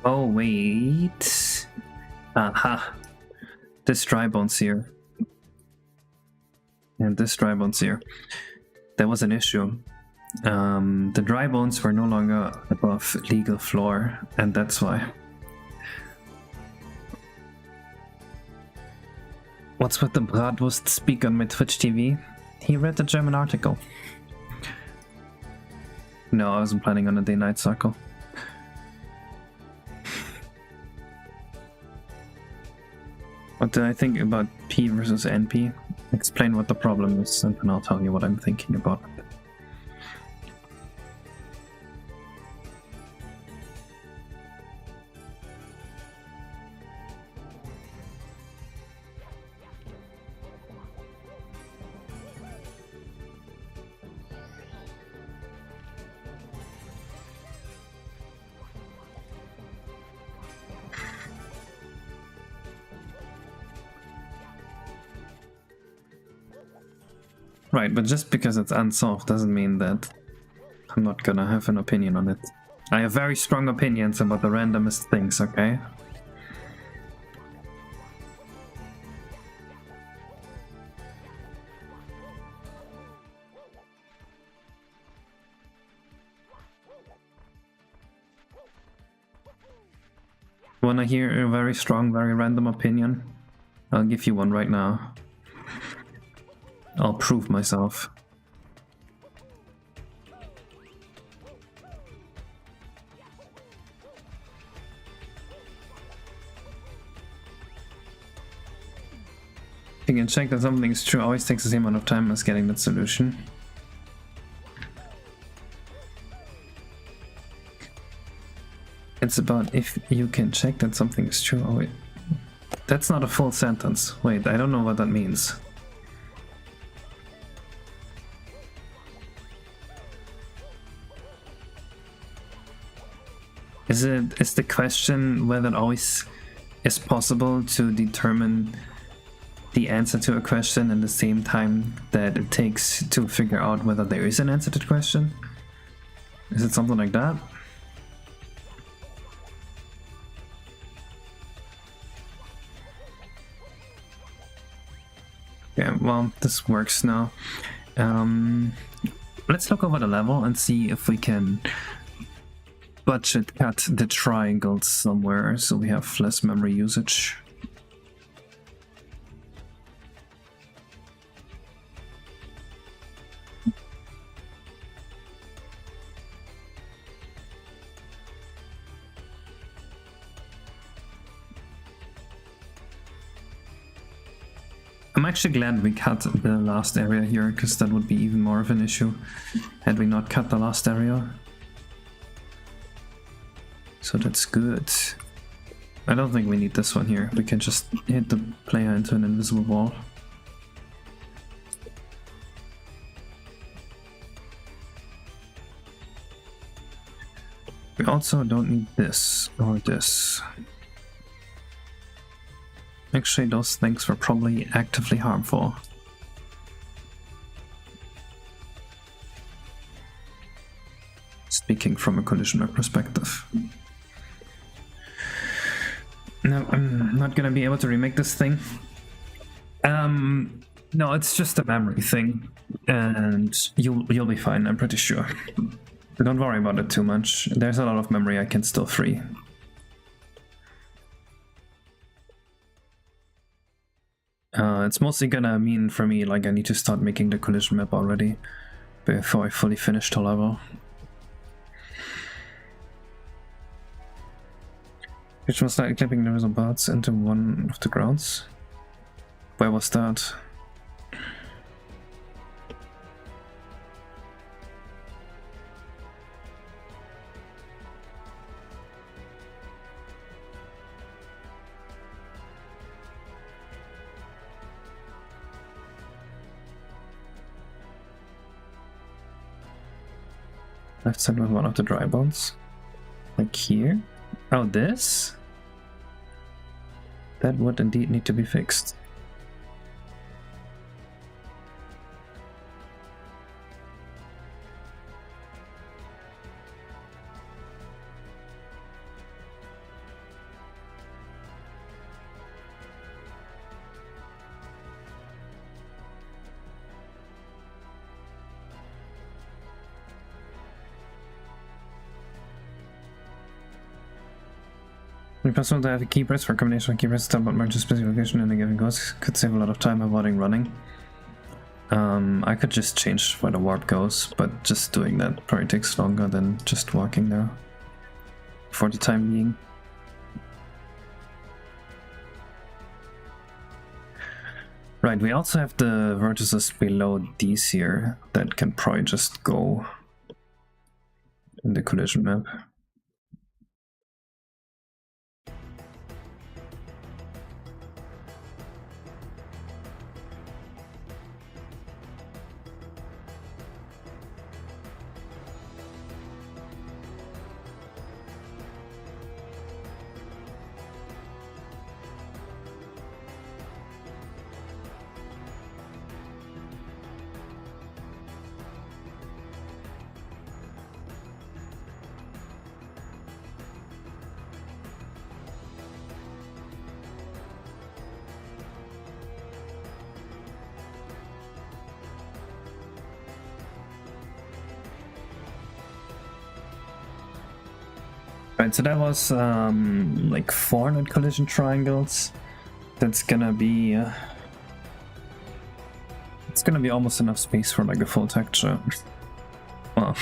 Oh wait. Aha. This dry bones here. And this dry bones here. There was an issue. The dry bones were no longer above legal floor, and that's why. What's with the Bratwurst speak on my Twitch TV? He read the German article. No, I wasn't planning on a day-night cycle. What do I think about P versus NP? Explain what the problem is, and then I'll tell you what I'm thinking about it. Right, but just because it's unsolved doesn't mean that I'm not gonna have an opinion on it. I have very strong opinions about the randomest things, okay? Wanna hear a very strong, very random opinion? I'll give you one right now. I'll prove myself. You can check that something's true, always takes the same amount of time as getting that solution. It's about if you can check that something is true. Oh wait, that's not a full sentence. Wait, I don't know what that means. Is the question whether it always is possible to determine the answer to a question in the same time that it takes to figure out whether there is an answer to the question? Is it something like that? Yeah, well, this works now. Let's look over the level and see if we can budget cut the triangles somewhere so we have less memory usage. I'm actually glad we cut the last area here, because that would be even more of an issue had we not cut the last area. So that's good. I don't think we need this one here. We can just hit the player into an invisible wall. We also don't need this or this. Actually, those things were probably actively harmful. Speaking from a collisioner perspective. No, I'm not gonna be able to remake this thing. No, it's just a memory thing, and you'll be fine, I'm pretty sure. Don't worry about it too much. There's a lot of memory I can still free. It's mostly gonna mean for me, like, I need to start making the collision map already before I fully finish the level. Which was like clipping the invisible parts into one of the grounds. Where was that? Left side with one of the dry bones. Like here? Oh, this? That would indeed need to be fixed. It's possible to have a key press for a combination of key presses to about merge a specific location in a given course. Could save a lot of time avoiding running. I could just change where the warp goes, but just doing that probably takes longer than just walking there. For the time being. Right, we also have the vertices below these here that can probably just go in the collision map. Right, so that was like 400 collision triangles. That's gonna be it's gonna be almost enough space for like a full texture. Well,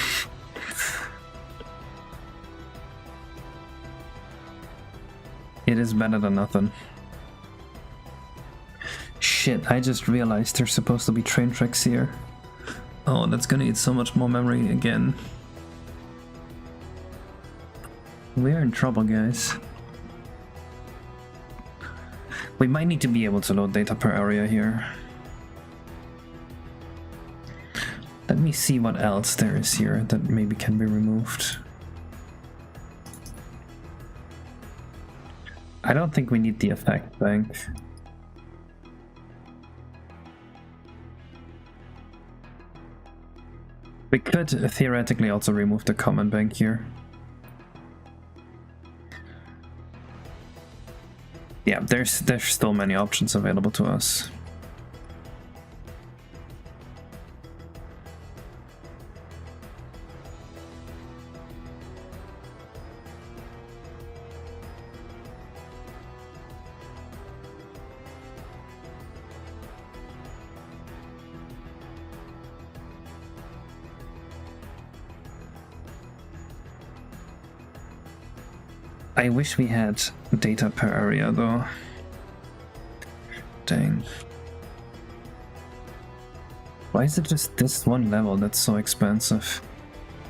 it is better than nothing. Shit, I just realized there's supposed to be train tracks here. Oh, that's gonna eat so much more memory again. We're in trouble, guys. We might need to be able to load data per area here. Let me see what else there is here that maybe can be removed. I don't think we need the effect bank. We could theoretically also remove the comment bank here. Yeah, there's still many options available to us. I wish we had data per area though. Dang. Why is it just this one level that's so expensive?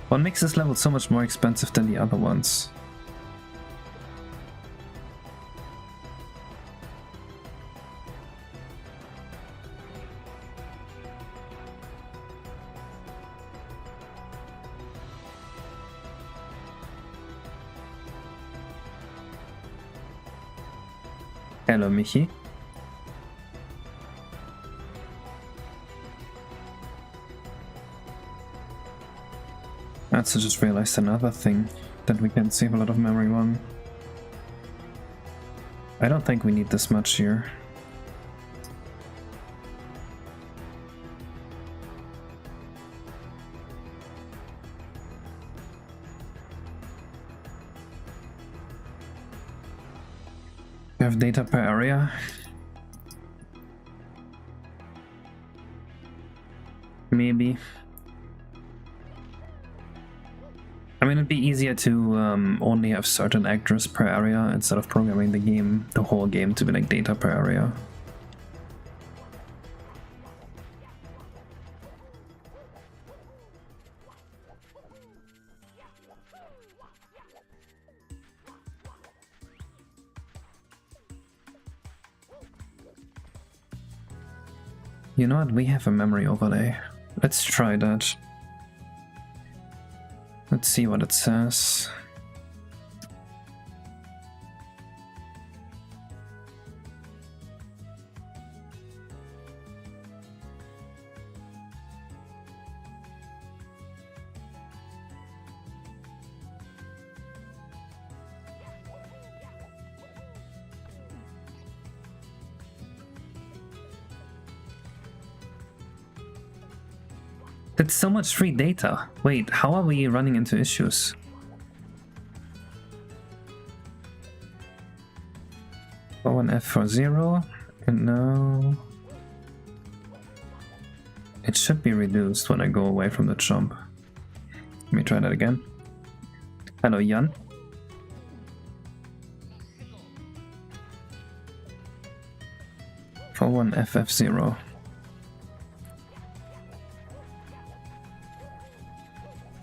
What makes this level so much more expensive than the other ones? Hello, Michi. I just realized another thing that we can save a lot of memory on. I don't think we need this much here. We have data per area. Maybe. I mean, it'd be easier to only have certain actors per area instead of programming the whole game to be like data per area. You know what? We have a memory overlay. Let's try that. Let's see what it says. That's so much free data. Wait, how are we running into issues? F for 0, and now it should be reduced when I go away from the jump. Let me try that again. Hello, Jan. For 1 FF0.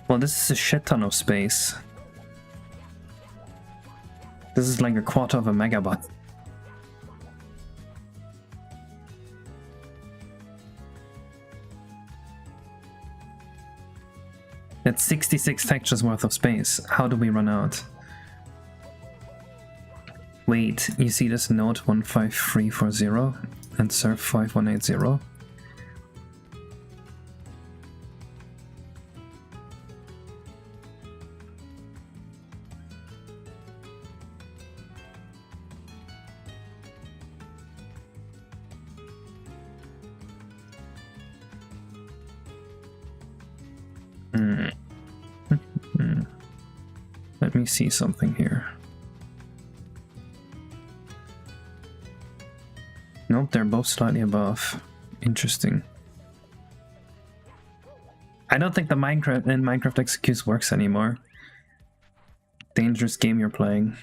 Well, this is a shit ton of space. This is like a quarter of a megabyte. That's 66 textures worth of space. How do we run out? Wait, you see this node 15340 and serve 5180? Let me see something here. Nope, they're both slightly above. Interesting. I don't think the Minecraft excuse works anymore. Dangerous game you're playing.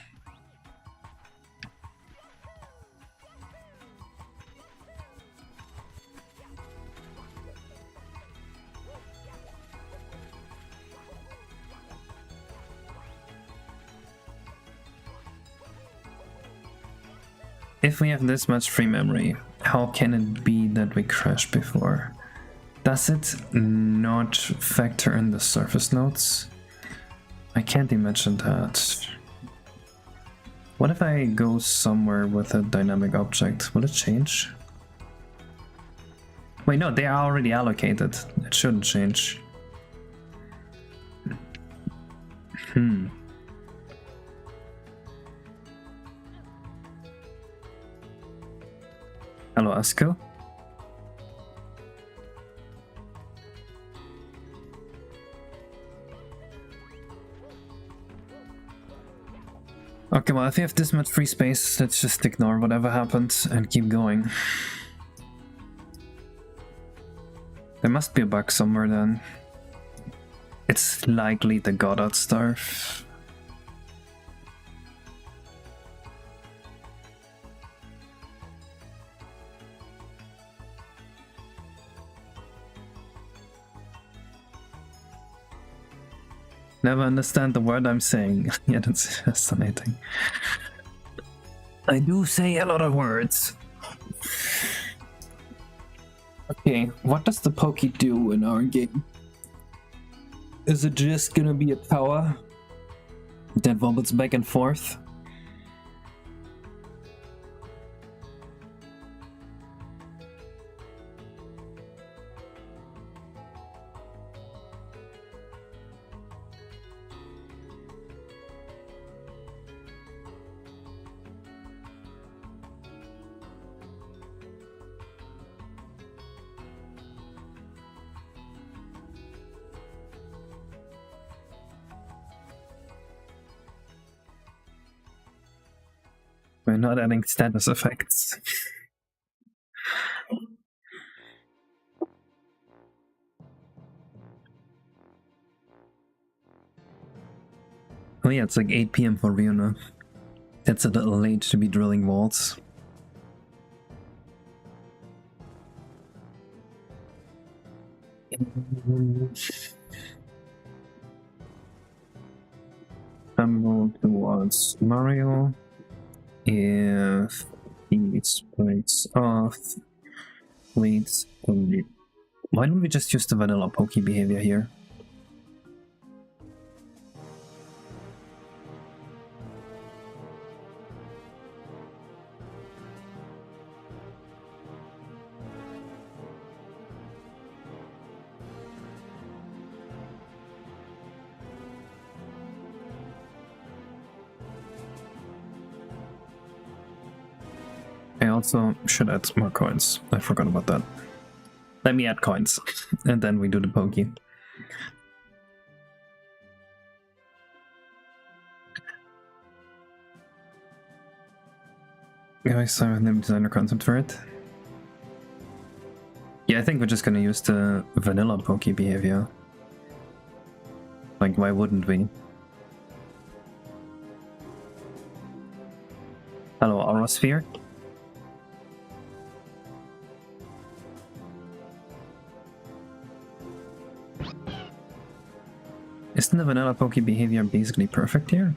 If we have this much free memory, how can it be that we crashed before? Does it not factor in the surface nodes? I can't imagine that. What if I go somewhere with a dynamic object? Will it change? Wait, no, they are already allocated. It shouldn't change. Hello, Asko. Okay, well, if you have this much free space, let's just ignore whatever happened and keep going. There must be a bug somewhere then. It's likely the Goddard stuff. Never understand the word I'm saying, yet it's fascinating. I do say a lot of words. Okay, what does the Pokey do in our game? Is it just gonna be a tower that wobbles back and forth? We're not adding status effects. Oh yeah, it's like 8 PM for Riona. That's a little late to be drilling walls. Tumble towards Mario. If he splits off, waits only. Why don't we just use the vanilla Pokey behavior here? I also should add more coins. I forgot about that. Let me add coins, and then we do the Pokey. Guys, I have a designer concept for it. Yeah, I think we're just gonna use the vanilla Pokey behavior. Like, why wouldn't we? Hello, Aura Sphere. Isn't the vanilla Pokey behavior basically perfect here?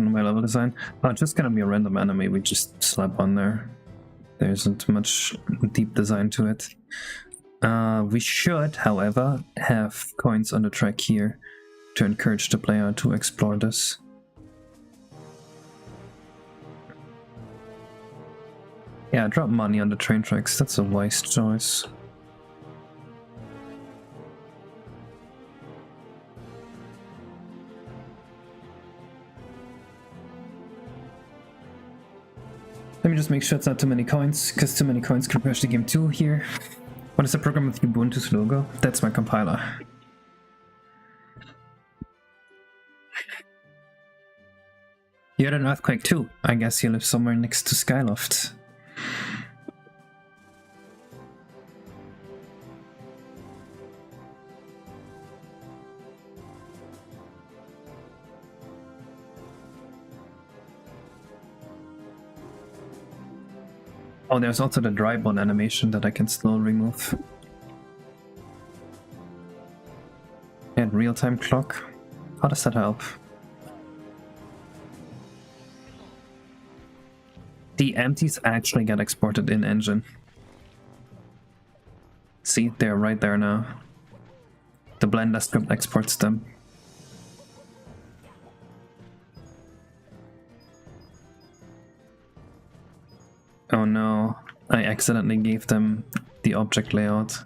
My level design. Oh, it's just gonna be a random enemy we just slap on there. There isn't much deep design to it. We should, however, have coins on the track here to encourage the player to explore this. Yeah, drop money on the train tracks. That's a wise choice. Let me just make sure it's not too many coins, because too many coins could crash the game too here. What is the program with Ubuntu's logo? That's my compiler. You had an earthquake too. I guess you live somewhere next to Skyloft. Oh, there's also the dry bone animation that I can still remove. And real-time clock. How does that help? The empties actually get exported in engine. See, they're right there now. The Blender script exports them. Oh no, I accidentally gave them the object layout.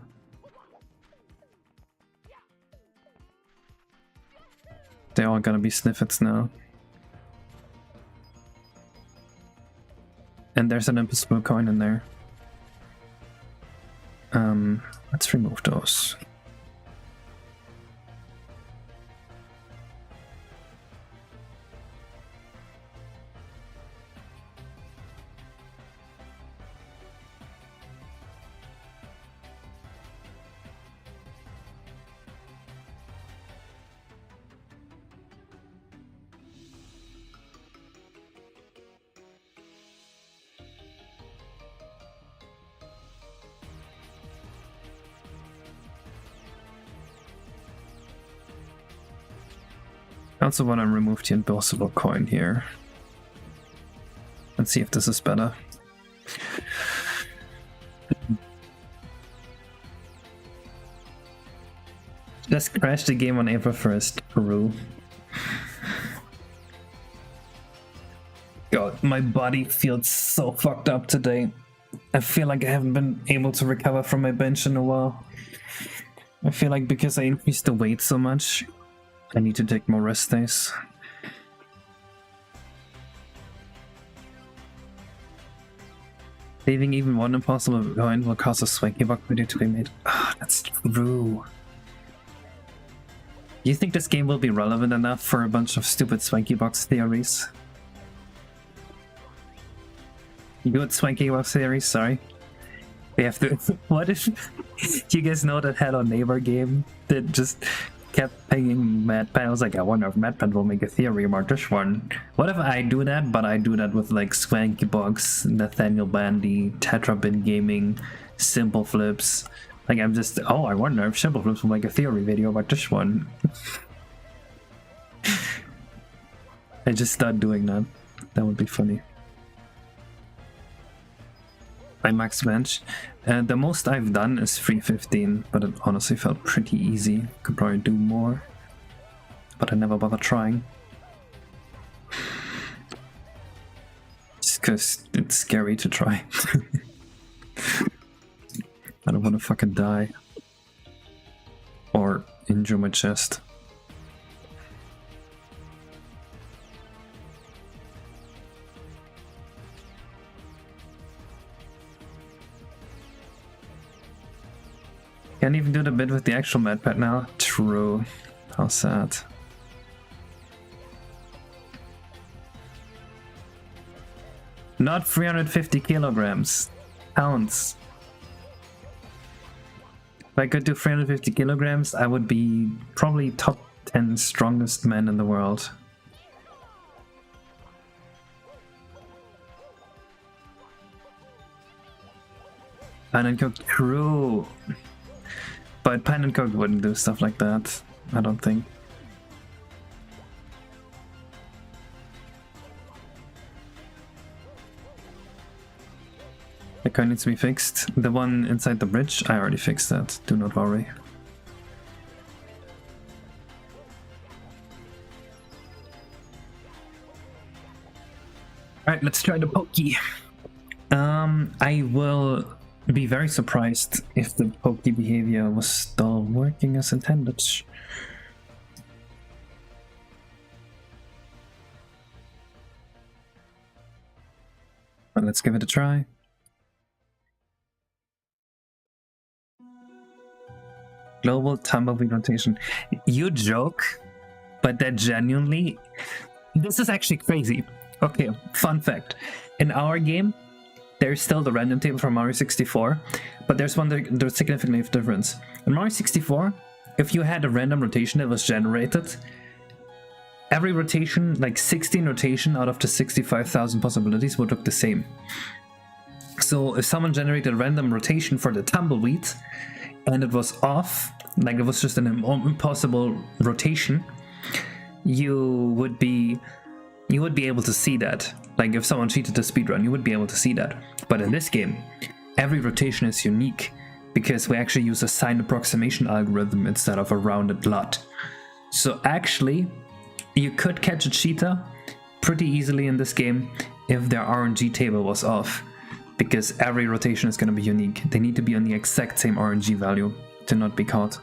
They're all gonna be snippets now. And there's an impossible coin in there. Let's remove those. I also want to remove the impossible coin here. Let's see if this is better. Just crashed the game on April 1st, Peru. God, my body feels so fucked up today. I feel like I haven't been able to recover from my bench in a while. I feel like because I increased the weight so much, I need to take more rest days. Leaving even one impossible coin will cause a swanky bug video to be made. Ah, that's true. Do you think this game will be relevant enough for a bunch of stupid swanky box theories? Good swanky box theories, sorry. We have to. What if you guys know that Hello Neighbor game that just kept pinging MadPen? I was like, I wonder if MadPen will make a theory about this one. What if I do that, but I do that with like Swanky Box, Nathaniel Bandy, Tetrabin Gaming, Simple Flips. Like I'm just, oh, I wonder if Simple Flips will make a theory video about this one. I just start doing that. That would be funny. My max bench. The most I've done is 315, but it honestly felt pretty easy. Could probably do more, but I never bother trying. Just because it's scary to try. I don't want to fucking die. Or injure my chest. Can't even do the bit with the actual MadPad now. True. How sad. Not 350 kilograms. Pounds. If I could do 350 kilograms, I would be probably top 10 strongest men in the world. Pine and Cook, true. But Pine and Cook wouldn't do stuff like that, I don't think. The coin needs to be fixed. The one inside the bridge, I already fixed that, do not worry. Alright, let's try the pokey. I will be very surprised if the pokey behavior was still working as intended. But let's give it a try. Global tumbleweed rotation. You joke, but that genuinely... This is actually crazy. Okay, fun fact. In our game, there's still the random table from Mario 64, but there's significant difference. In Mario 64, if you had a random rotation that was generated, every rotation, like 16 rotation out of the 65,000 possibilities, would look the same. So if someone generated a random rotation for the tumbleweed, and it was off, like it was just an impossible rotation, you would be able to see that. Like if someone cheated the speedrun, you would be able to see that. But in this game, every rotation is unique because we actually use a sign approximation algorithm instead of a rounded lot. So actually, you could catch a cheater pretty easily in this game if their RNG table was off, because every rotation is going to be unique. They need to be on the exact same RNG value to not be caught.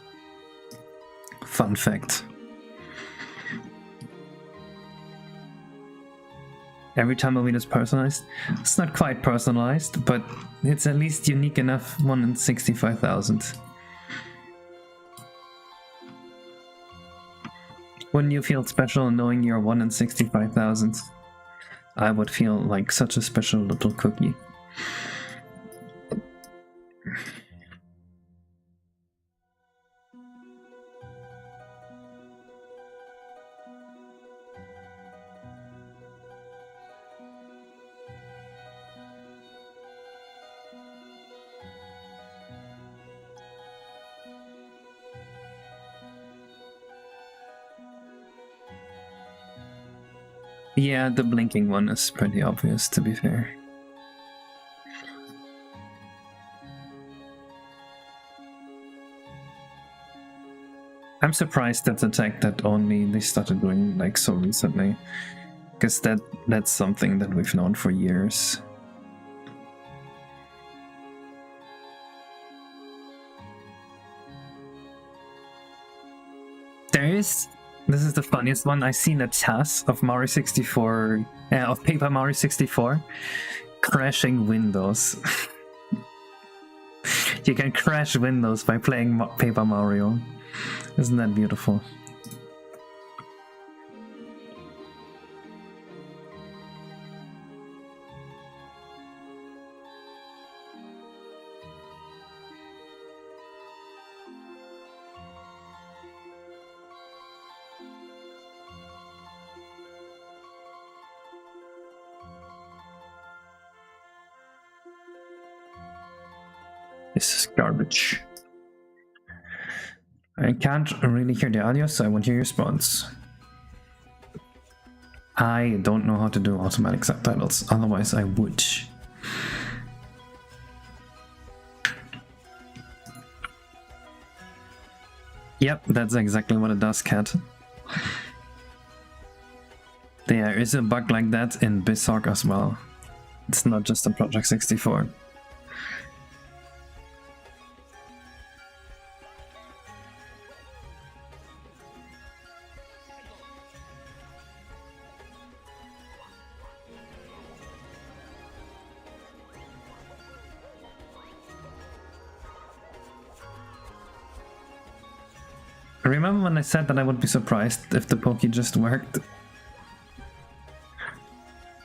Fun fact. Every tumbleweed is personalized. It's not quite personalized, but it's at least unique enough. 1 in 65,000. Wouldn't you feel special knowing you're 1 in 65,000? I would feel like such a special little cookie. Yeah, the blinking one is pretty obvious, to be fair. I'm surprised that's a tech that only they started doing like so recently, because that's something that we've known for years. This is the funniest one. I've seen a TAS of Mario 64, of Paper Mario 64, crashing Windows. You can crash Windows by playing Paper Mario. Isn't that beautiful? This is garbage. I can't really hear the audio, so I want your response. I don't know how to do automatic subtitles, otherwise I would. Yep, that's exactly what it does, Cat. There is a bug like that in Bizarre as well. It's not just in Project 64. Remember when I said that I would be surprised if the Pokey just worked?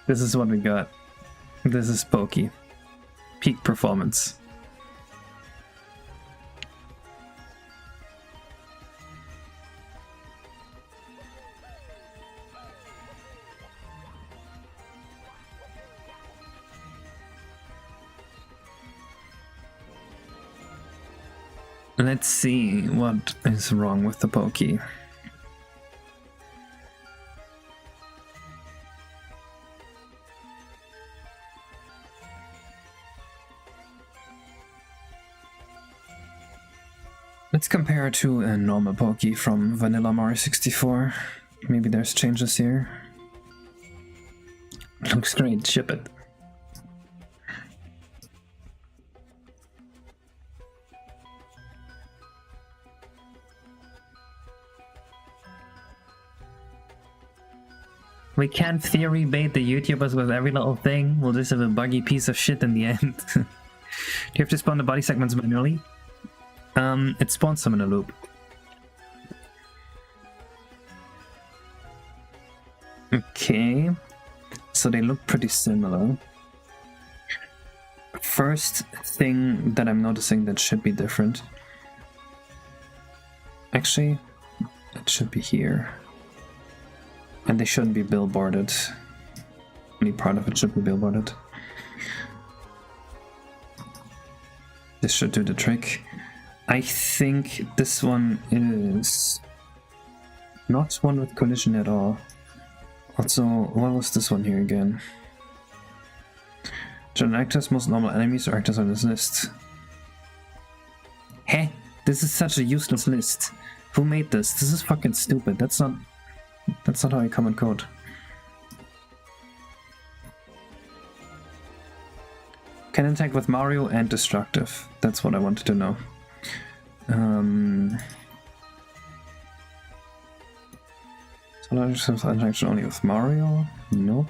This is what we got. This is Pokey. Peak performance. Let's see what is wrong with the Pokey. Let's compare it to a normal Pokey from Vanilla Mario 64. Maybe there's changes here. Looks great, ship it. We can't theory bait the YouTubers with every little thing. We'll just have a buggy piece of shit in the end. Do you have to spawn the body segments manually? It spawns them in a loop. Okay. So they look pretty similar. First thing that I'm noticing that should be different. Actually, it should be here. And they shouldn't be billboarded. Only part of it should be billboarded. This should do the trick. I think this one is not one with collision at all. Also, what was this one here again? General actors, most normal enemies or actors on this list. Heh? This is such a useless list. Who made this? This is fucking stupid. That's not how I common code. Can attack with Mario and destructive. That's what I wanted to know. So interaction only with Mario? Nope.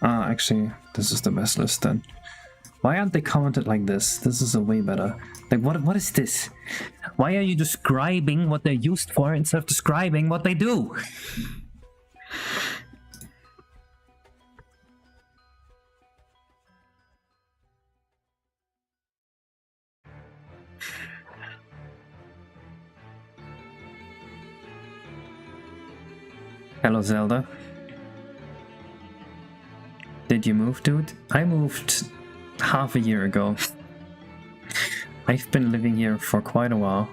Actually, this is the best list then. Why aren't they commented like this? This is a way better. Like, what is this? Why are you describing what they're used for instead of describing what they do? Hello, Zelda. Did you move, dude? I moved half a year ago. I've been living here for quite a while.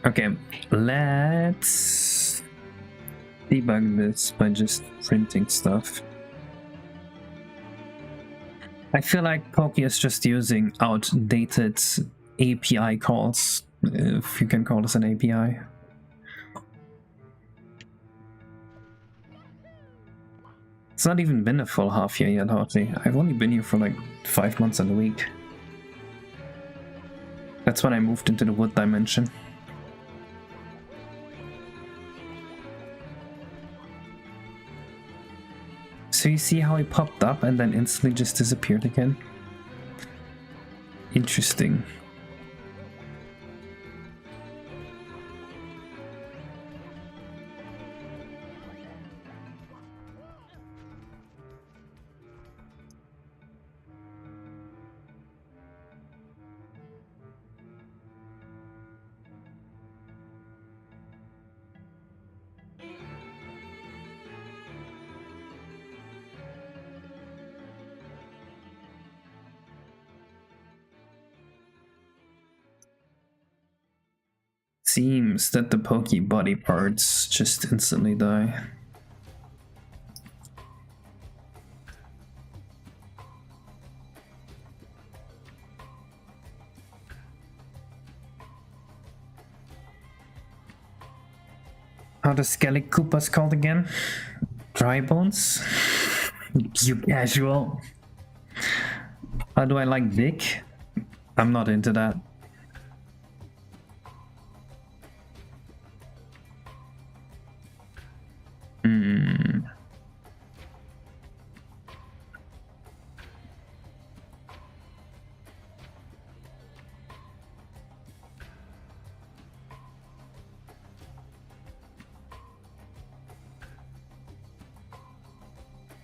Okay, let's debug this by just printing stuff. I feel like Poki is just using outdated API calls, if you can call this an API. It's not even been a full half year yet, hardly. I've only been here for like 5 months and a week. That's when I moved into the wood dimension. So you see how he popped up and then instantly just disappeared again? Interesting. Seems that the pokey body parts just instantly die. How the Skellig Koopa's called again? Dry bones? You casual. How do I like Dick? I'm not into that.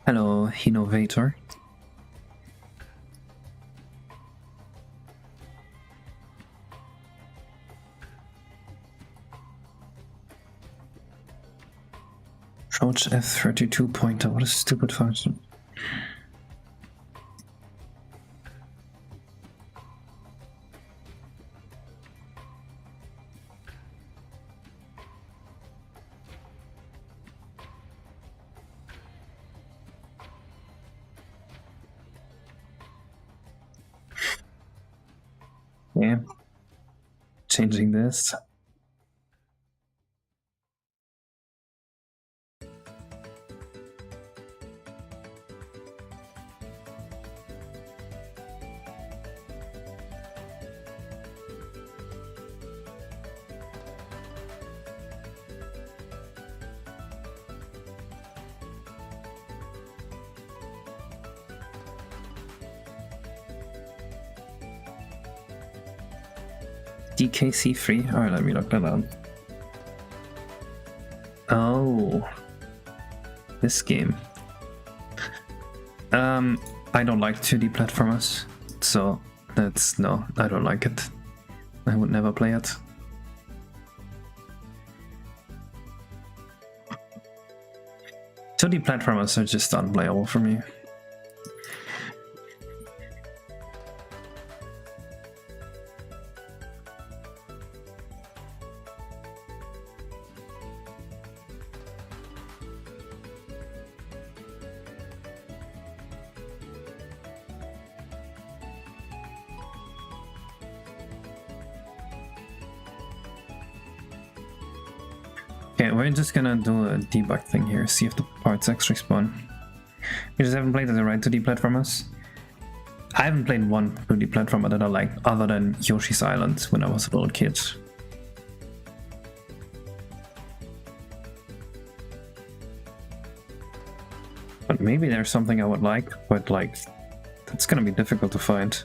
Hello, Innovator. Approach F32 pointer, what a stupid function. Yeah, changing this. DKC free? Alright, let me look that up. Oh, this game. I don't like 2D platformers, so that's no, I don't like it. I would never play it. So the platformers are just unplayable for me. Okay, we're just gonna do a debug thing here, see if the parts actually spawn. You just haven't played the right 2D platformers? I haven't played one 2D platformer that I like, other than Yoshi's Island when I was a little kid. But maybe there's something I would like, but like, that's gonna be difficult to find.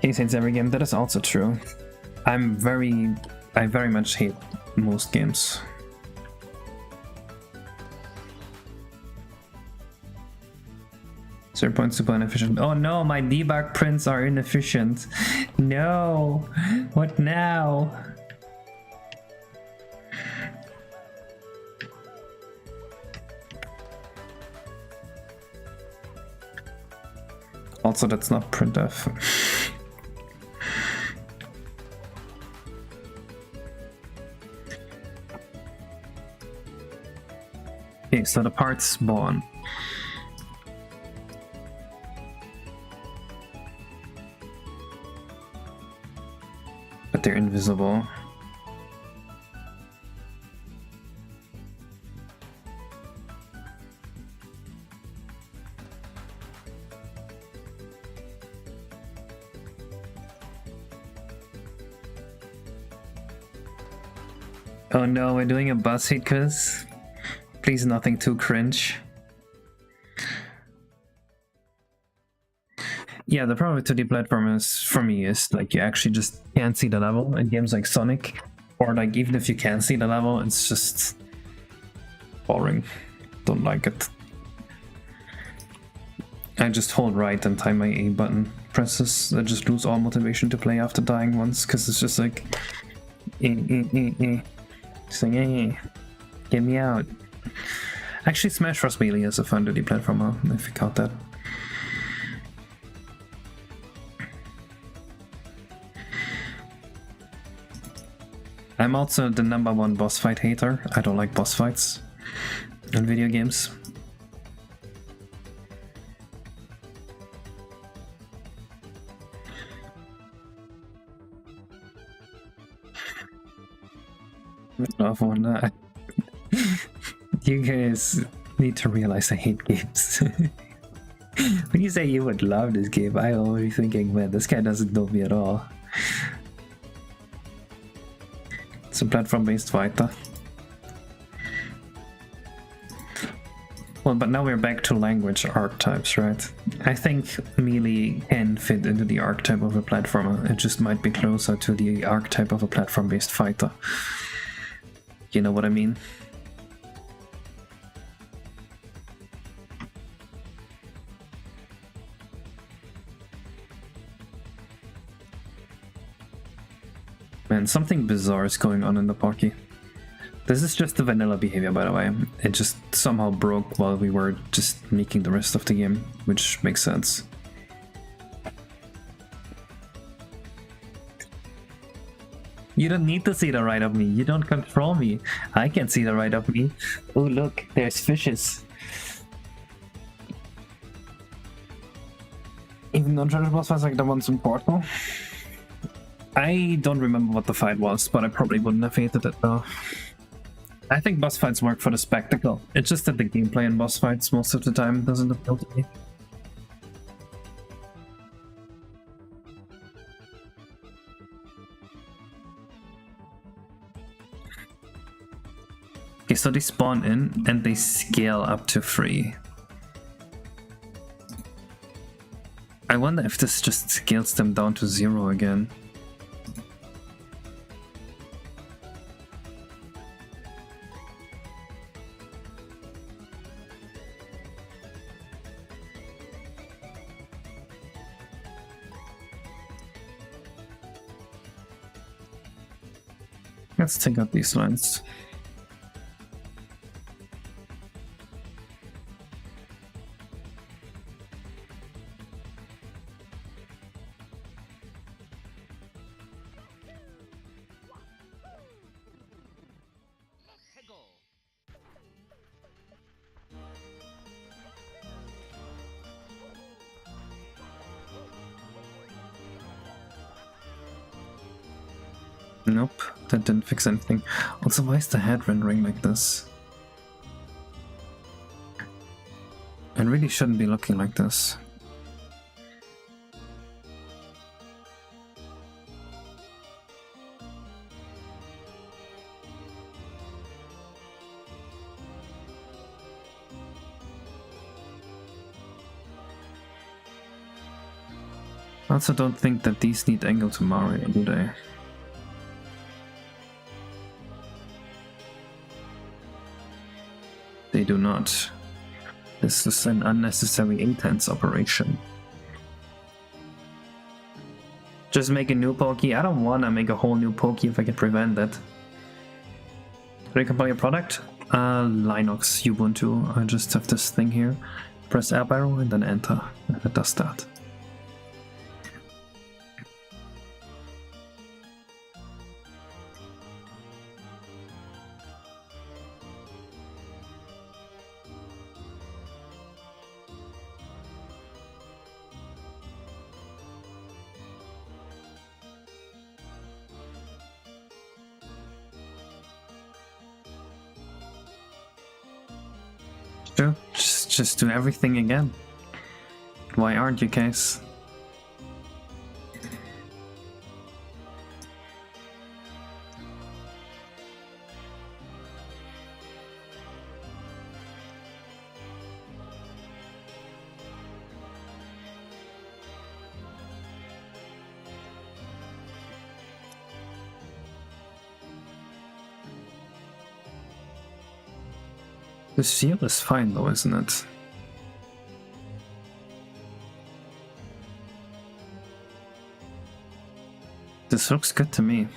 Case hates every game, that is also true. I very much hate most games. 0 points super inefficient. Oh no, my debug prints are inefficient. No, what now? Also, that's not printf. Okay, so the parts spawn. But they're invisible. Oh no, we're doing a BuzzFeed quiz? Please nothing too cringe. Yeah, the problem with 2D platformers for me is like you actually just can't see the level in games like Sonic. Or like even if you can see the level, it's just boring. Don't like it. I just hold right and time my A button presses. I just lose all motivation to play after dying once, because it's just like Just like, get me out. Actually, Smash Bros. Melee is a fun 2D platformer, if you count that. I'm also the #1 boss fight hater. I don't like boss fights in video games. Love on that. You guys need to realize I hate games. When you say you would love this game, I always thinking, man, this guy doesn't know me at all. It's a platform-based fighter. Well, but now we're back to language archetypes, right? I think Melee can fit into the archetype of a platformer. It just might be closer to the archetype of a platform-based fighter. You know what I mean? Man, something bizarre is going on in the Pocky. This is just the vanilla behavior, by the way. It just somehow broke while we were just making the rest of the game, which makes sense. You don't need to see the right of me. You don't control me. I can see the right of me. Oh, look, there's fishes. Even non-treasure boss fights like the ones in Portal. I don't remember what the fight was, but I probably wouldn't have hated it though. I think boss fights work for the spectacle. It's just that the gameplay in boss fights most of the time doesn't appeal to me. Okay, so they spawn in and they scale up to 3. I wonder if this just scales them down to 0 again. Let's take out these lines. Nope, that didn't fix anything. Also, why is the head rendering like this? It really shouldn't be looking like this. I also don't think that these need angle to Mario, do they? They do not. This is an unnecessary intense operation. Just make a new Pokey. I don't want to make a whole new Pokey if I can prevent that. Recompile your product? Linux, Ubuntu. I just have this thing here. Press up arrow and then enter. And it does that. Sure, just do everything again. Why aren't you, Case? The shield is fine though, isn't it? This looks good to me.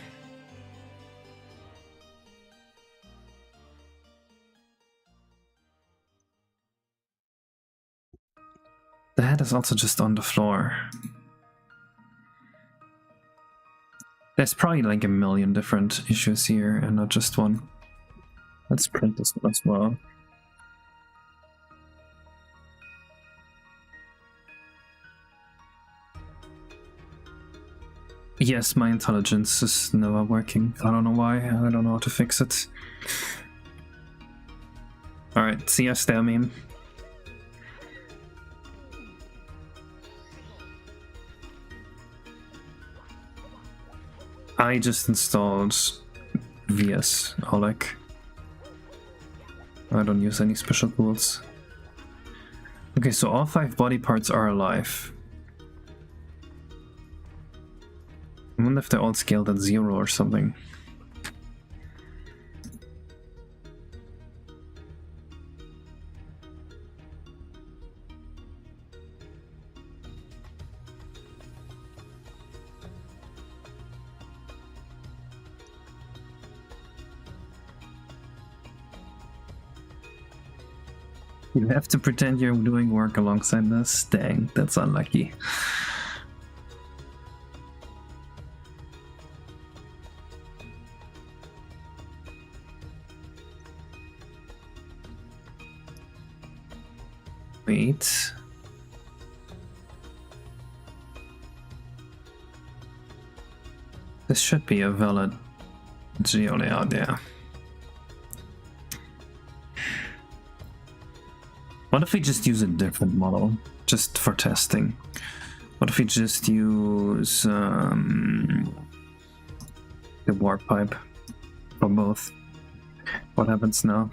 The head is also just on the floor. There's probably like a million different issues here and not just one. Let's print this one as well. Yes, my intelligence is never working. I don't know why. I don't know how to fix it. Alright, see us there, meme. I just installed VS Oleg. I don't use any special tools. Okay, so all 5 body parts are alive. I wonder if they're all scaled at 0 or something. You have to pretend you're doing work alongside this? Dang, that's unlucky. Wait. This should be a valid geo-layout, yeah. What if we just use a different model, just for testing? What if we just use the warp pipe for both? What happens now?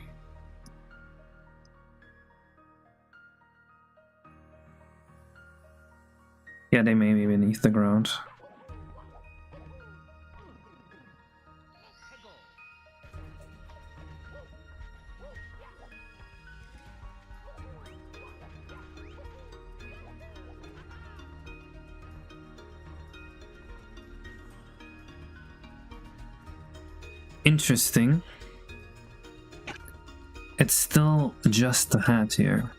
Yeah, they may be beneath the ground. Interesting. It's still just a hat here.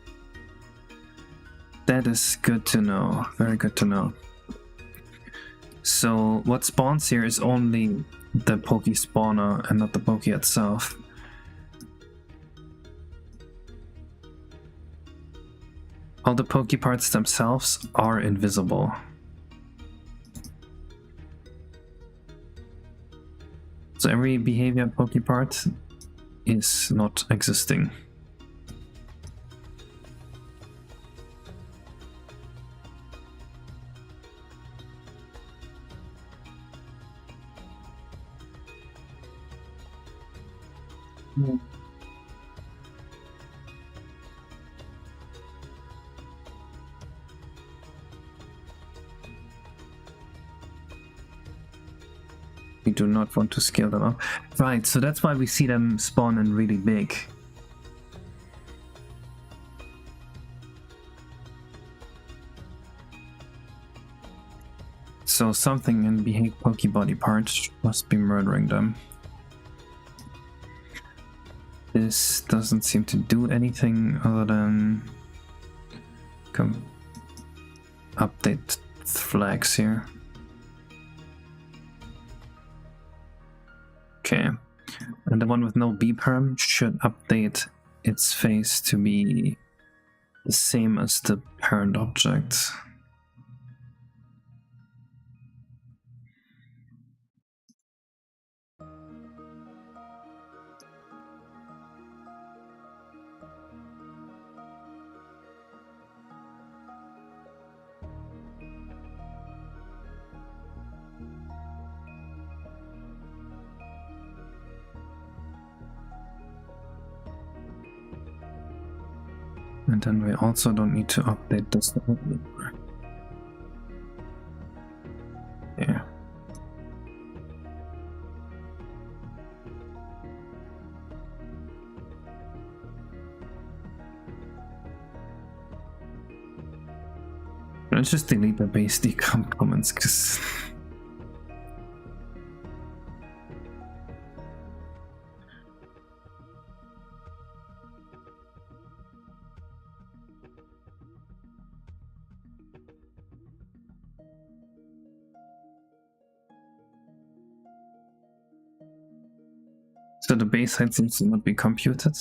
That is good to know. Very good to know. So what spawns here is only the Poke spawner and not the Poke itself. All the Poke parts themselves are invisible. So every behavior Poke part is not existing. We do not want to scale them up. Right, so that's why we see them spawn in really big. So something in behave Poke body parts must be murdering them. This doesn't seem to do anything other than update flags here. Okay, and the one with no B perm should update its face to be the same as the parent object. And then we also don't need to update this anymore. Yeah. Let's just delete the base decomp comments, because so the base height seems to not be computed.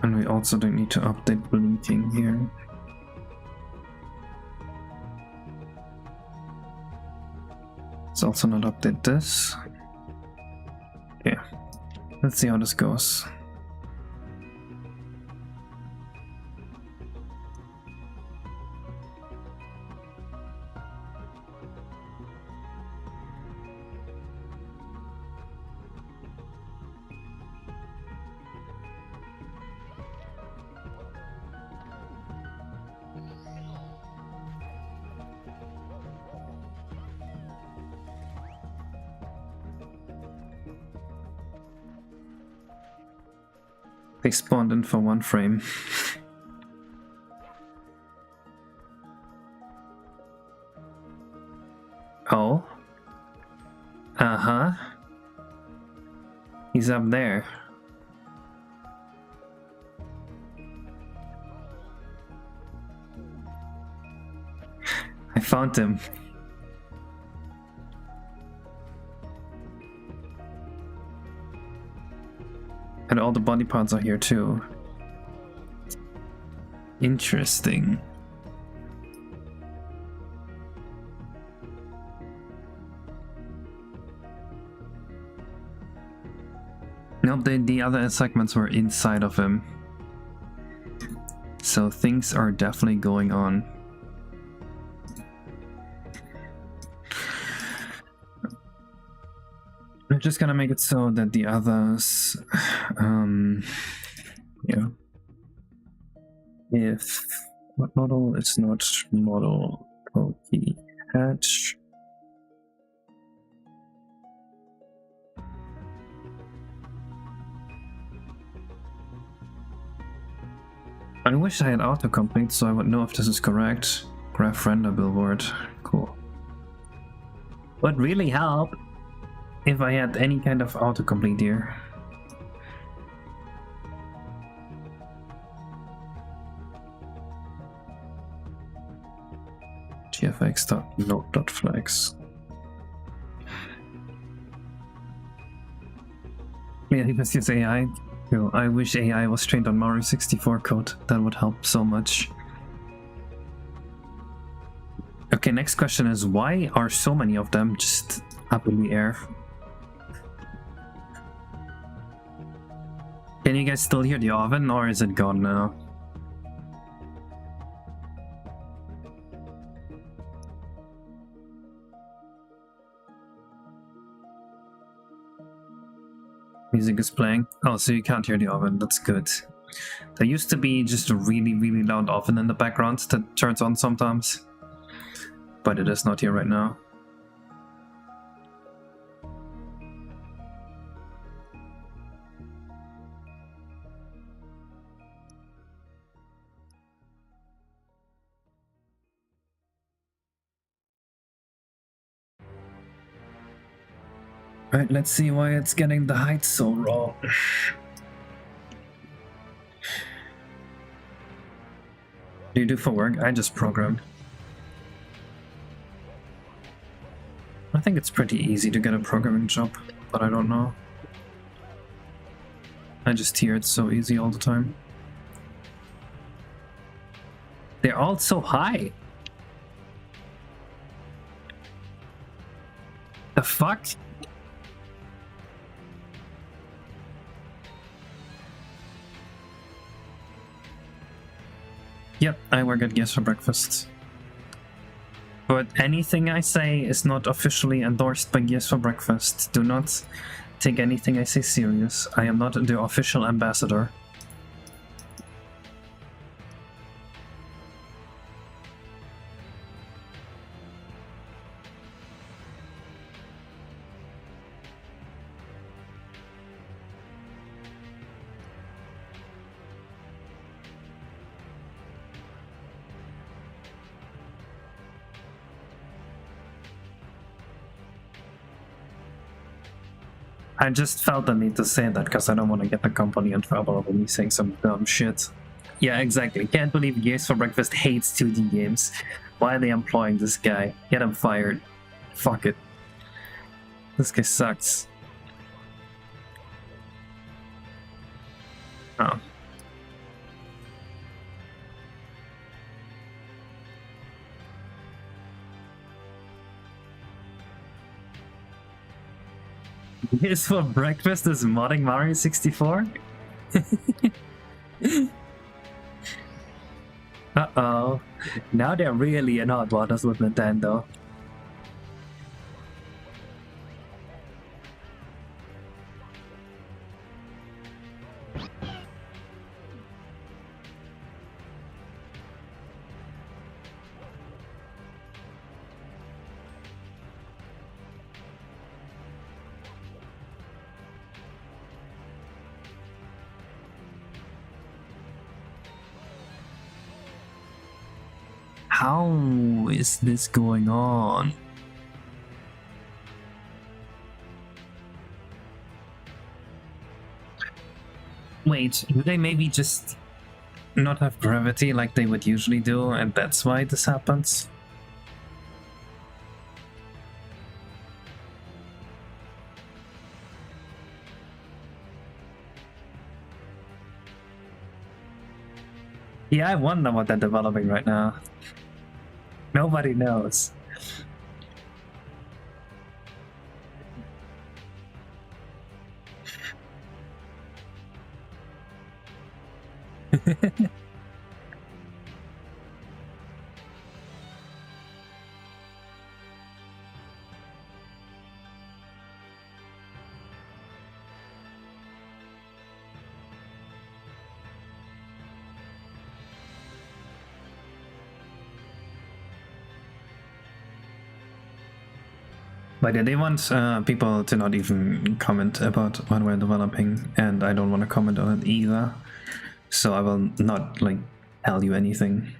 And we also don't need to update bleeding here. Let's also not update this. Okay, let's see how this goes. They spawned in for 1 frame. Oh? Uh-huh. He's up there. I found him. And all the body parts are here too. Interesting. Nope, the other segments were inside of him. So things are definitely going on. I'm just gonna make it so that the others, yeah. If what model is not model Pokey Hatch. I wish I had autocomplete so I would know if this is correct. Graph render billboard. Cool. Would really help if I had any kind of autocomplete here. gfx.node.flags. Yeah, he must use AI. Yo, I wish AI was trained on Mario 64 code. That would help so much. Okay, next question is why are so many of them just up in the air? Can you guys still hear the oven or is it gone now? Music is playing. Oh, so you can't hear the oven. That's good. There used to be just a really, really loud oven in the background that turns on sometimes. But it is not here right now. Alright, let's see why it's getting the height so wrong. Do you do for work? I just programmed. I think it's pretty easy to get a programming job, but I don't know. I just hear it's so easy all the time. They're all so high. The fuck? Yep, I work at Gears for Breakfast. But anything I say is not officially endorsed by Gears for Breakfast. Do not take anything I say serious. I am not the official ambassador. I just felt the need to say that because I don't want to get the company in trouble over me saying some dumb shit. Yeah, exactly. Can't believe Gears for Breakfast hates 2D games. Why are they employing this guy? Get him fired. Fuck it. This guy sucks. Oh. Gears for Breakfast is modding Mario 64? Uh-oh. Now they're really in hot waters with Nintendo. How is this going on? Wait, do they maybe just not have gravity like they would usually do, and that's why this happens? Yeah, I wonder what they're developing right now. Nobody knows. But yeah, they want people to not even comment about what we're developing, and I don't want to comment on it either. So I will not, like, tell you anything.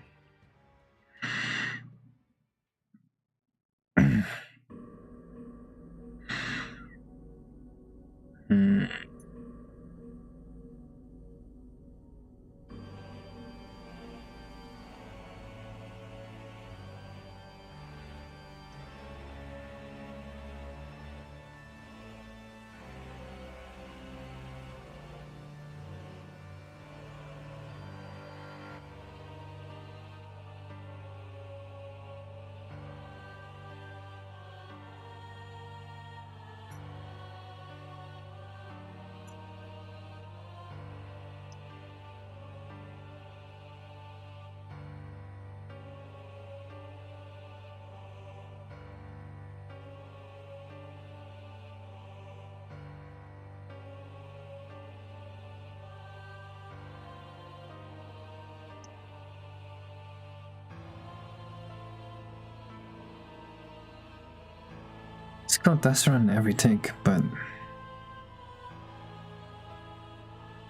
This code does run every tick, but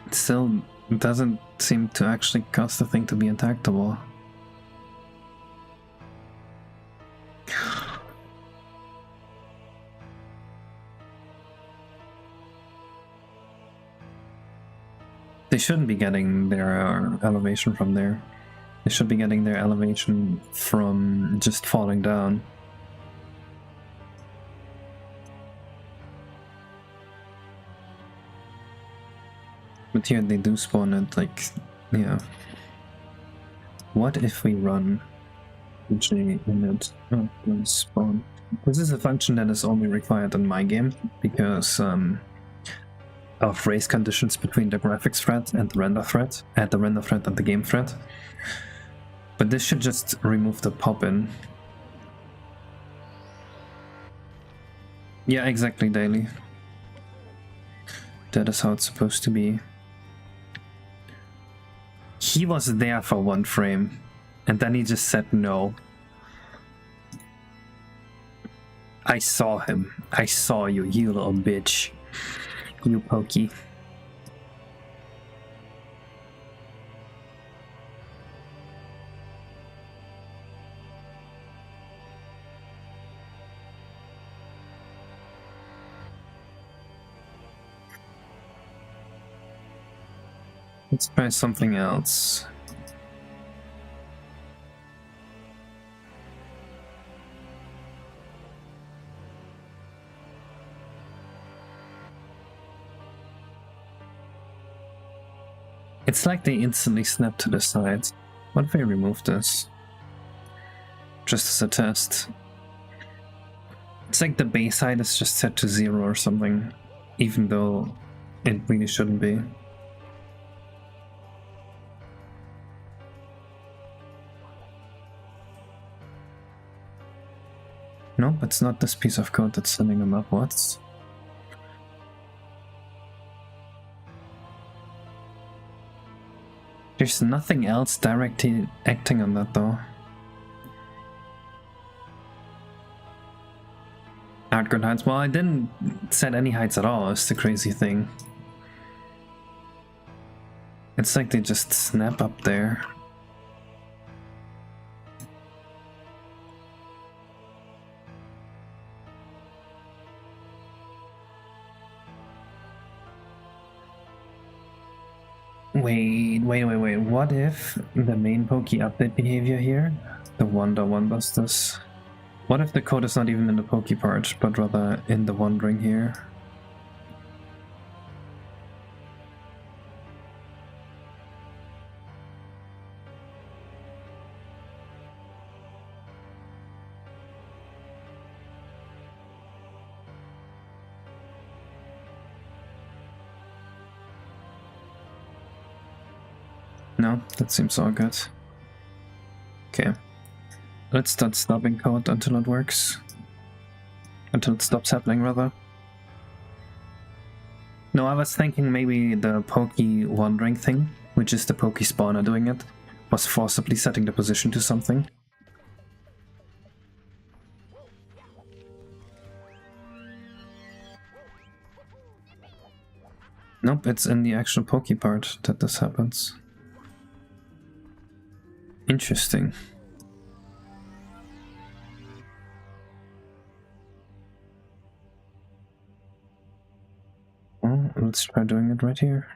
it still doesn't seem to actually cause the thing to be attackable. They shouldn't be getting their elevation from there. They should be getting their elevation from just falling down. But here they do spawn it, like, yeah. What if we run J init spawn? This is a function that is only required in my game because of race conditions between the graphics thread and the render thread, and the game thread. But this should just remove the pop-in. Yeah, exactly, Daily. That is how it's supposed to be. He was there for 1 frame, and then he just said no. I saw him. I saw you, you little bitch. You pokey. Let's try something else. It's like they instantly snap to the side. What if I remove this? Just as a test. It's like the base height is just set to 0 or something, even though it really shouldn't be. Nope, it's not this piece of code that's sending them upwards. There's nothing else directly acting on that though. Hardcore heights. Well, I didn't set any heights at all, it's the crazy thing. It's like they just snap up there. Wait. What if the main Pokey update behavior here, the Wonder one does this? What if the code is not even in the Pokey part, but rather in the wandering here? No, that seems all good. Okay. Let's start stopping code until it works. Until it stops happening, rather. No, I was thinking maybe the pokey wandering thing, which is the pokey spawner doing it, was forcibly setting the position to something. Nope, it's in the actual pokey part that this happens. Interesting. Well, let's try doing it right here.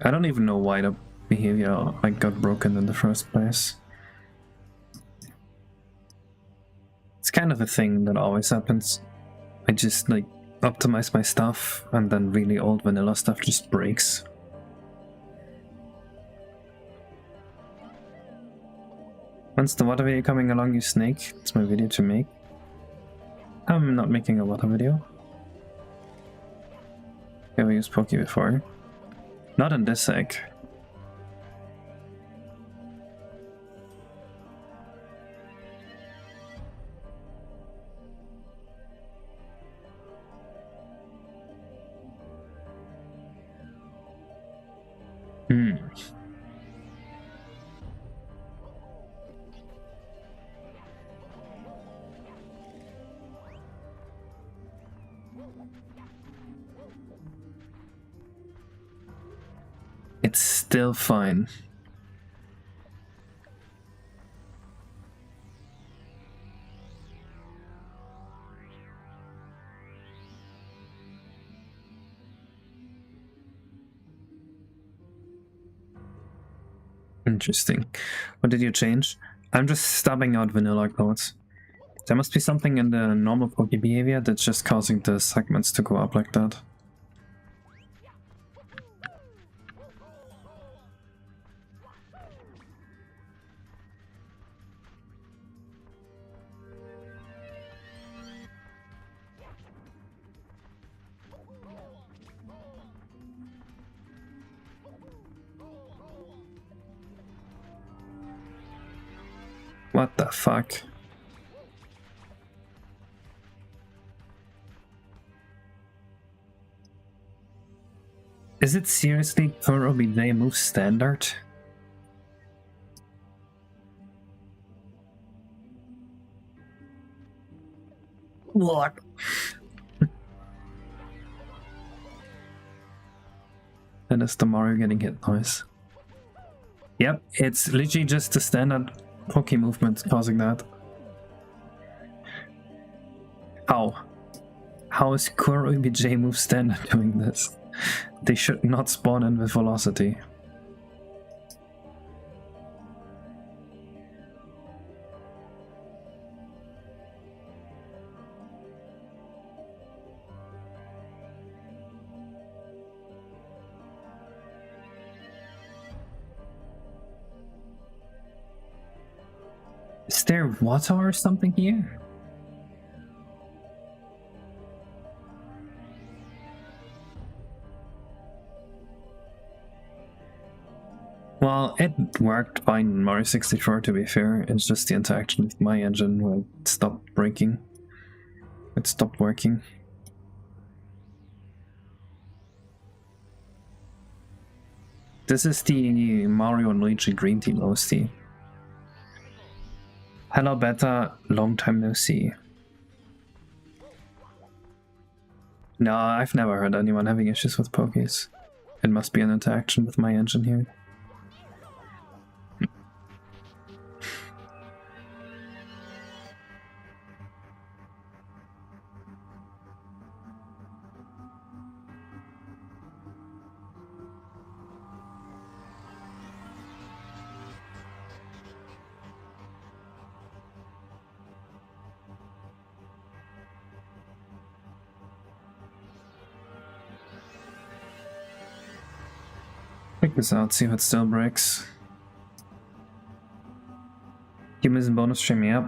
I don't even know why the behavior like got broken in the first place. It's kind of a thing that always happens. I just like optimize my stuff and then really old vanilla stuff just breaks. When's the water video coming along, you snake? It's my video to make. I'm not making a water video. Have we used Pokey before? Not in this egg. It's still fine. Interesting. What did you change? I'm just stubbing out vanilla codes. There must be something in the normal Pokey behavior that's just causing the segments to go up like that. What the fuck? Is it seriously Kurobide move standard? What? That is the Mario getting hit noise. Yep, it's literally just the standard Poke movement causing that. How? How is Kurobide move standard doing this? They should not spawn in with velocity. Is there water or something here? Well, it worked fine in Mario 64 to be fair, it's just the interaction with my engine where it stopped breaking. It stopped working. This is the Mario and Luigi Green Team OST. Hello Beta, long time no see. No, I've never heard anyone having issues with Pokies. It must be an interaction with my engine here. Check this out, see if it still breaks. You missed bonus stream, yep.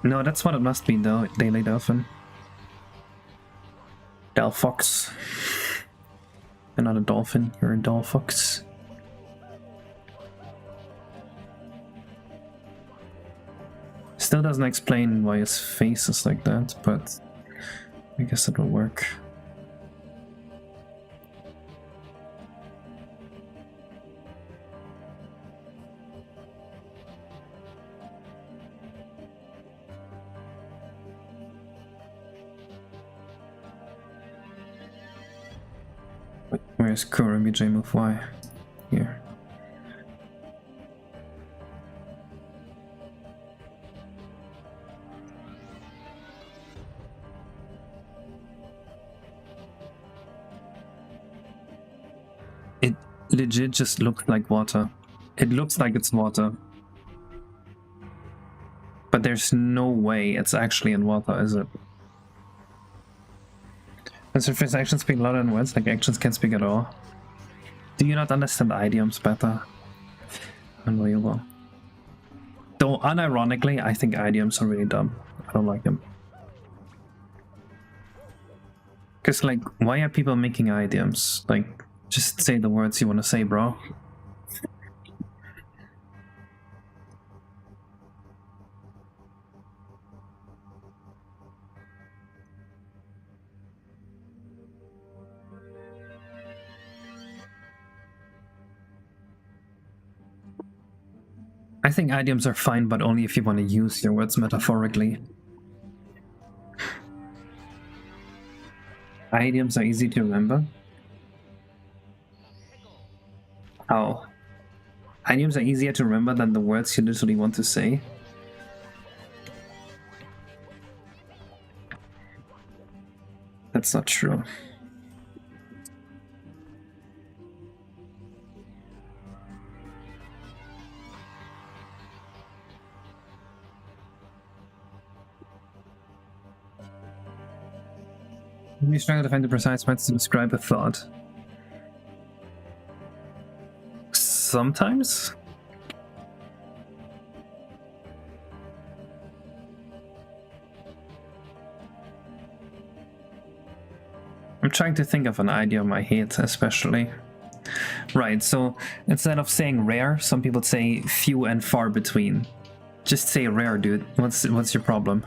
No, that's what it must be though, Daily Dolphin. Delphox. You're not a dolphin, you're a Delphox. Still doesn't explain why his face is like that, but I guess it will work. Where's Kura BJ move Y? Here. It legit just looks like water. It looks like it's water. But there's no way it's actually in water, is it? Does surface actions speak louder than words, like actions can't speak at all? Do you not understand idioms better? Unbelievable. Though, unironically, I think idioms are really dumb. I don't like them. Because, like, why are people making idioms? Like, just say the words you want to say, bro. I think idioms are fine, but only if you want to use your words metaphorically. Idioms are easy to remember. How? Idioms are easier to remember than the words you literally want to say. That's not true. We struggle to find the precise words to describe a thought. Sometimes? I'm trying to think of an idiom I hate, especially. Right, so instead of saying rare, some people say few and far between. Just say rare, dude. What's your problem?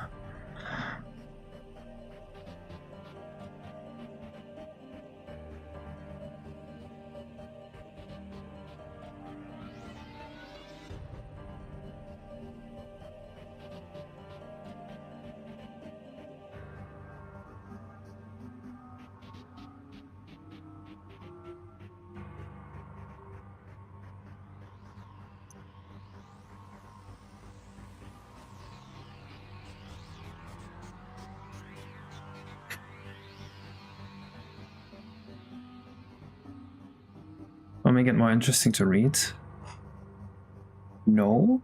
Will make it more interesting to read? No.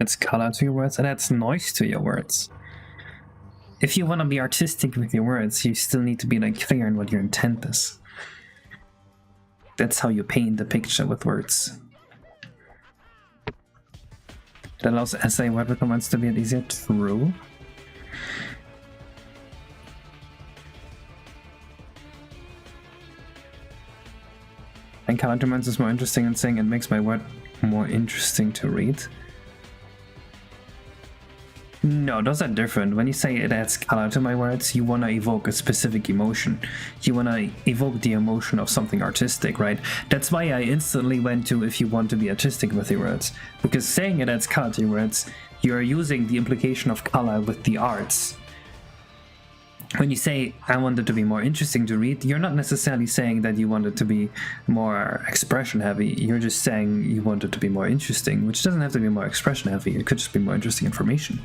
Adds color to your words, and adds noise to your words. If you want to be artistic with your words, you still need to be like clear on what your intent is. That's how you paint the picture with words. It allows essay web comments to be easier. True. And counterments is more interesting than saying it makes my word more interesting to read. No, those are different. When you say it adds color to my words, you want to evoke a specific emotion. You want to evoke the emotion of something artistic, right? That's why I instantly went to if you want to be artistic with your words. Because saying it adds color to your words, you're using the implication of color with the arts. When you say, I want it to be more interesting to read, you're not necessarily saying that you want it to be more expression heavy. You're just saying you want it to be more interesting, which doesn't have to be more expression heavy. It could just be more interesting information.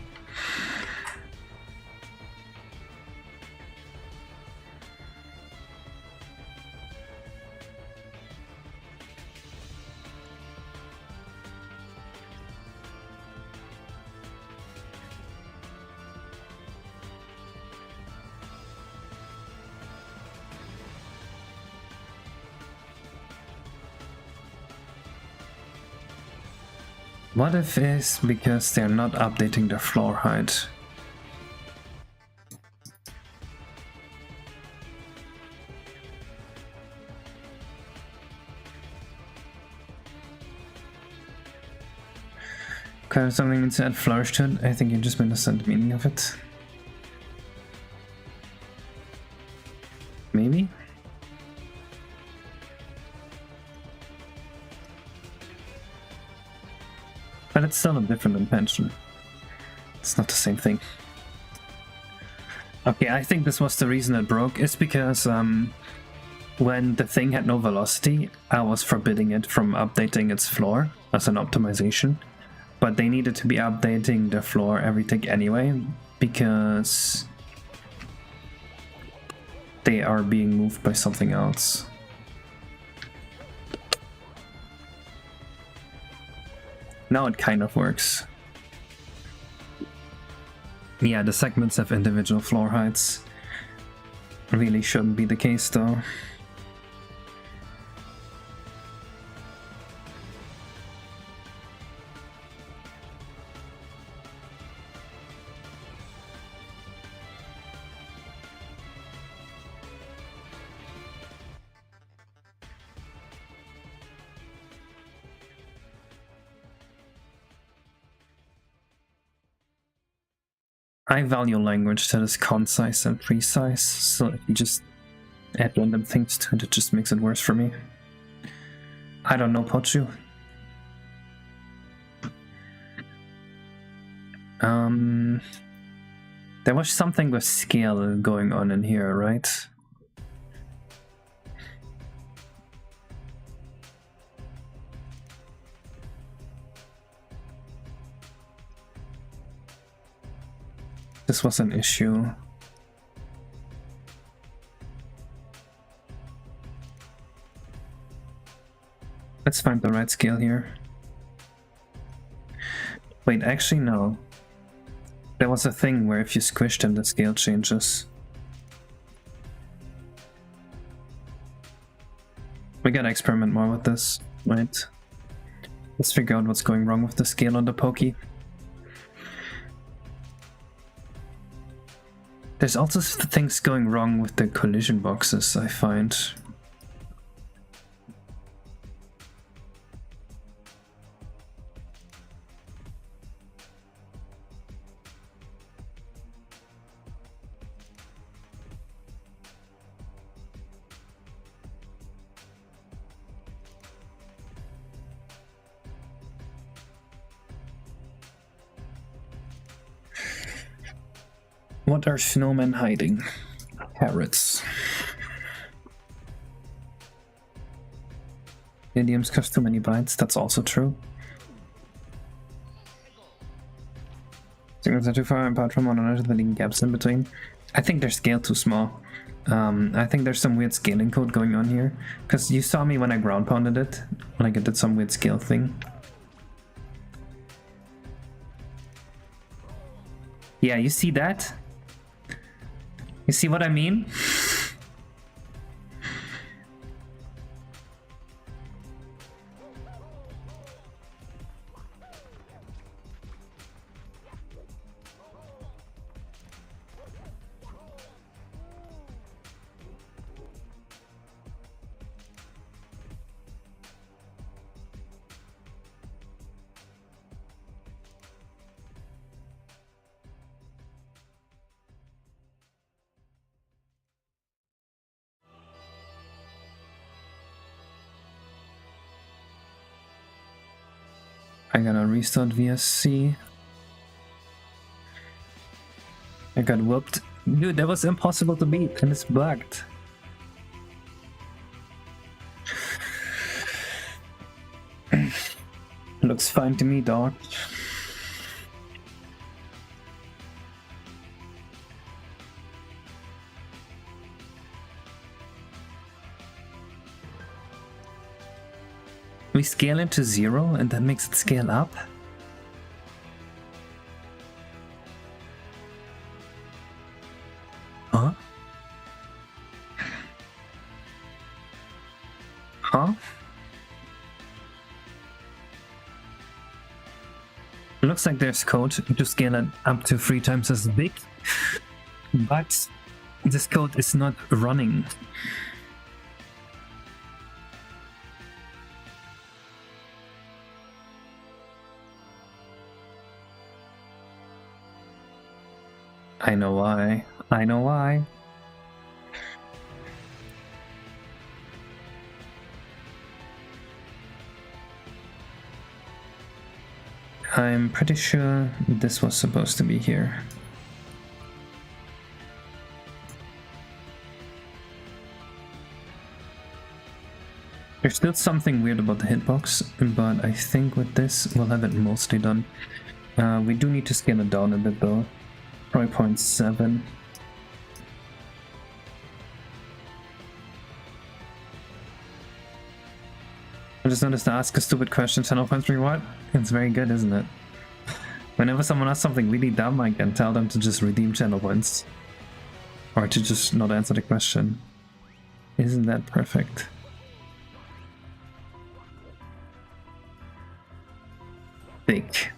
What if it's because they're not updating their floor height? Okay, something needs to add flourish to it. I think you just misunderstand the meaning of it. Maybe? But it's still a different intention. It's not the same thing. Okay, I think this was the reason it broke. It's because when the thing had no velocity, I was forbidding it from updating its floor as an optimization. But they needed to be updating the floor every tick anyway, because they are being moved by something else. Now it kind of works. Yeah, the segments have individual floor heights. Really shouldn't be the case though. I value language that is concise and precise, so if you just add random things to it, it just makes it worse for me. I don't know, Pochu. There was something with scale going on in here, right? This was an issue. Let's find the right scale here. Wait, actually no. There was a thing where if you squished him, the scale changes. We gotta experiment more with this, right? Let's figure out what's going wrong with the scale on the Pokey. There's also things going wrong with the collision boxes, I find. What are snowmen hiding? Carrots. Idioms cost too many bytes, that's also true. Signals are too far apart from one another, leaving gaps in between. I think they're scaled too small. I think there's some weird scaling code going on here. Because you saw me when I ground pounded it, like I did some weird scale thing. Yeah, you see that? You see what I mean? I gotta restart VSC. I got whooped. Dude, that was impossible to beat and it's bugged. Looks fine to me, dog. We scale it to 0 and that makes it scale up? Huh? Huh? Looks like there's code to scale it up to 3 times as big, but this code is not running. I know why. I know why. I'm pretty sure this was supposed to be here. There's still something weird about the hitbox, but I think with this we'll have it mostly done. We do need to scale it down a bit though. Probably 0.7. I just noticed to ask a stupid question, channel 0.3 what? It's very good, isn't it? Whenever someone asks something really dumb, I can tell them to just redeem channel points. Or to just not answer the question. Isn't that perfect? Thick.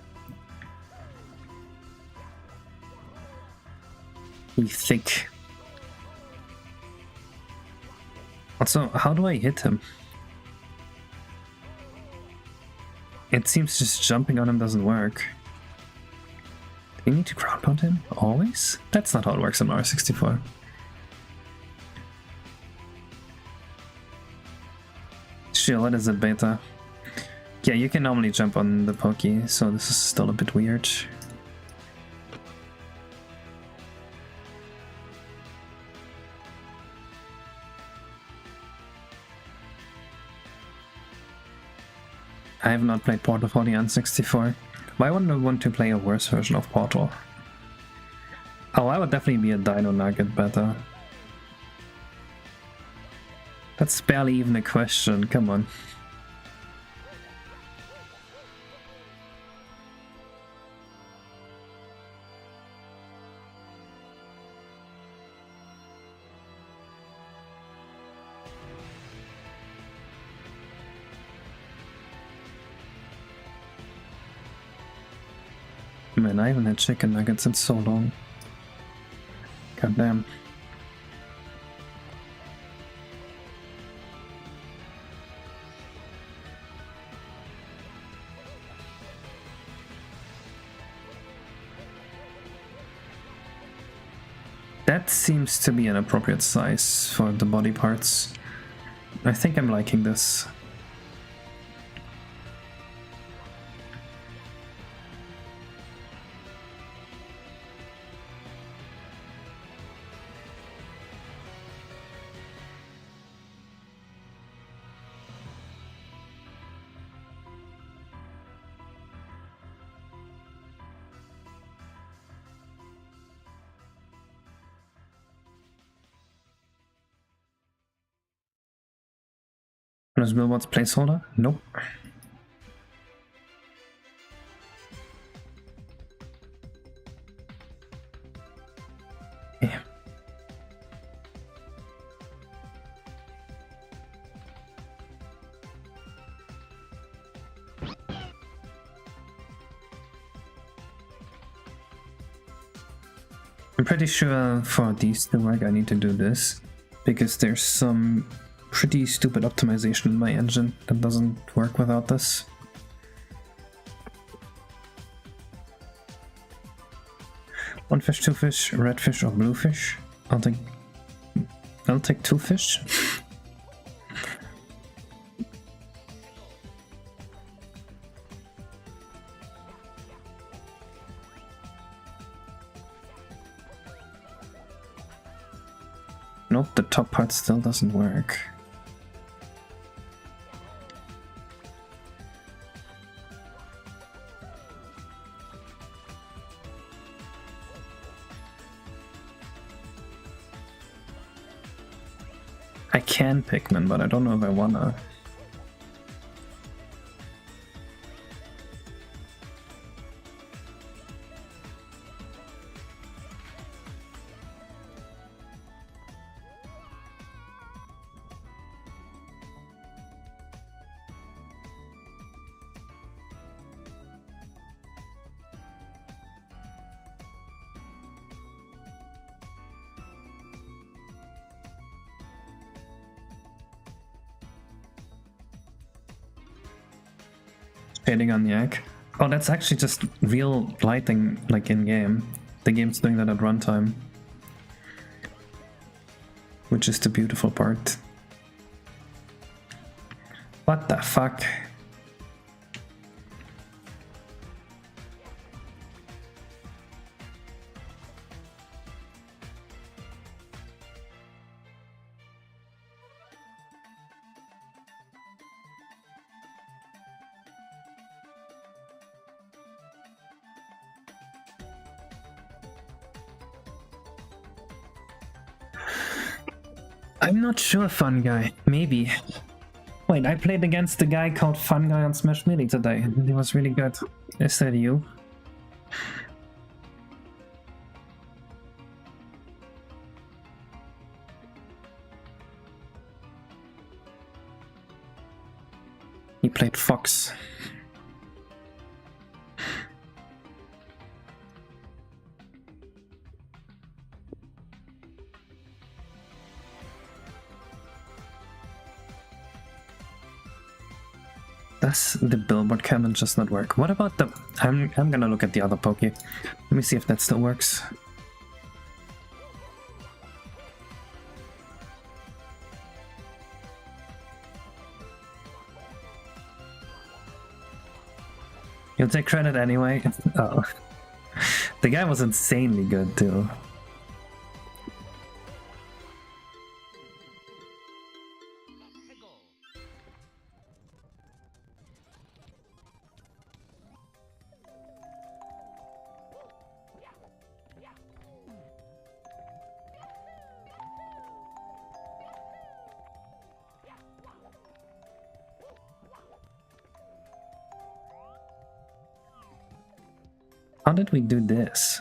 Thick. Also, how do I hit him? It seems just jumping on him doesn't work. Do you need to ground pound him? Always? That's not how it works on Mario 64. Chill, it is a beta. Yeah, you can normally jump on the Pokey, so this is still a bit weird. I have not played Portal for the N64. Why wouldn't I want to play a worse version of Portal? Oh, I would definitely be a Dino Nugget better. That's barely even a question, come on. Man, I haven't had chicken nuggets in so long. God damn. That seems to be an appropriate size for the body parts. I think I'm liking this. Was Billboard's placeholder? Nope. Yeah. I'm pretty sure for these to work I need to do this, because there's some pretty stupid optimization in my engine that doesn't work without this. One fish, two fish, red fish or blue fish? I'll take two fish. Nope, the top part still doesn't work. I can Pikmin, but I don't know if I wanna. Fading on the egg. Oh, that's actually just real lighting, like in-game. The game's doing that at runtime. Which is the beautiful part. What the fuck? I'm not sure, Fun Guy. Maybe. Wait, I played against the guy called Fun Guy on Smash Melee today, and he was really good. Is that you? He played Fox. Does the billboard cannon just not work? What about the... I'm gonna look at the other Poke. Let me see if that still works. You'll take credit anyway. Oh. The guy was insanely good too. How did we do this?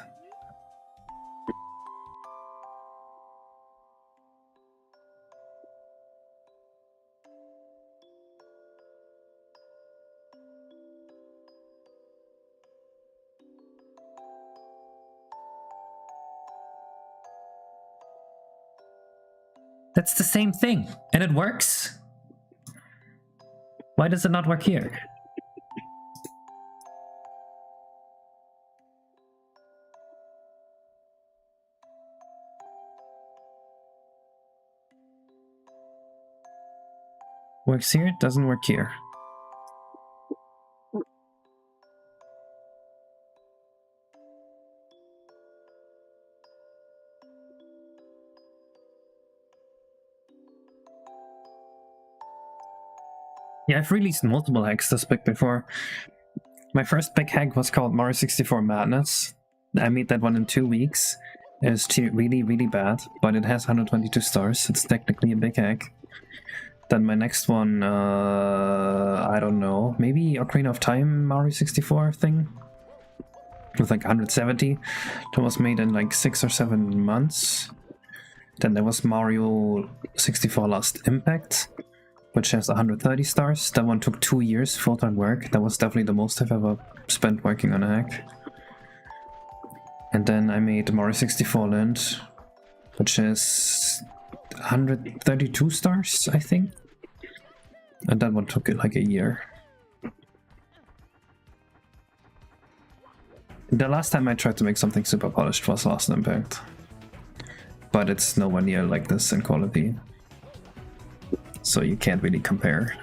That's the same thing, and it works. Why does it not work here? Works here, doesn't work here. Yeah, I've released multiple hacks this big before. My first big hack was called Mario 64 Madness. I made that one in 2 weeks. It's really, really bad, but it has 122 stars. It's technically a big hack. Then my next one, I don't know, maybe Ocarina of Time Mario 64 thing? With like 170. That was made in like 6 or 7 months. Then there was Mario 64 Lost Impact, which has 130 stars. That one took 2 years full-time work. That was definitely the most I've ever spent working on a hack. And then I made Mario 64 Land, which is 132 stars, I think. And that one took like a year. The last time I tried to make something super polished was Lost Impact. But it's nowhere near like this in quality. So you can't really compare.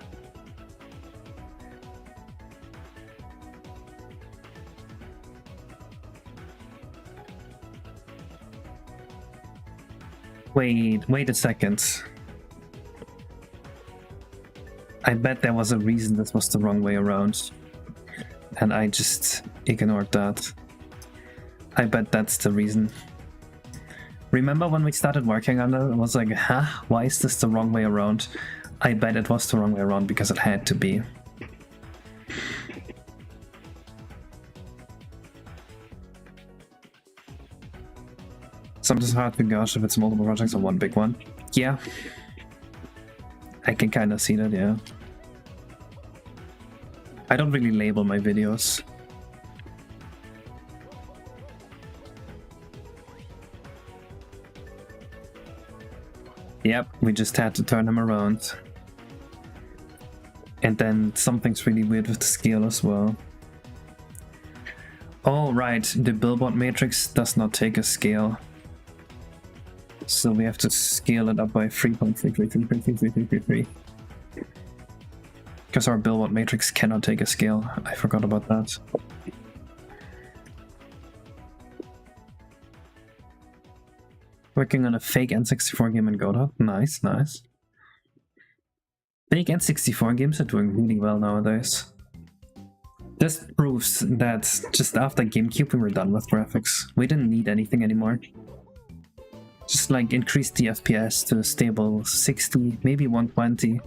Wait a second. I bet there was a reason this was the wrong way around. And I just ignored that. I bet that's the reason. Remember when we started working on it? I was like, huh? Why is this the wrong way around? I bet it was the wrong way around because it had to be. Sometimes hard to gauge if it's multiple projects or one big one. Yeah. I can kind of see that, yeah. I don't really label my videos. Yep, we just had to turn him around. And then something's really weird with the scale as well. Oh, right, the billboard matrix does not take a scale. So we have to scale it up by 3.3333333. Because our billboard matrix cannot take a scale. I forgot about that. Working on a fake N64 game in Godot. Nice, nice. Fake N64 games are doing really well nowadays. This proves that just after GameCube we were done with graphics. We didn't need anything anymore. Just like increase the FPS to a stable 60, maybe 120.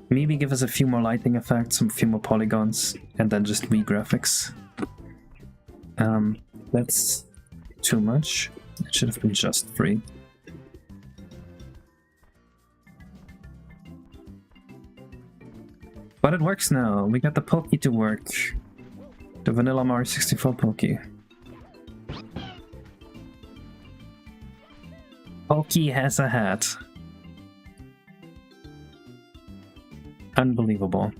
Maybe give us a few more lighting effects, a few more polygons, and then just graphics. That's too much. It should have been just 3. But it works now. We got the Pokey to work. The vanilla Mario 64 Pokey. Pokey has a hat. Unbelievable.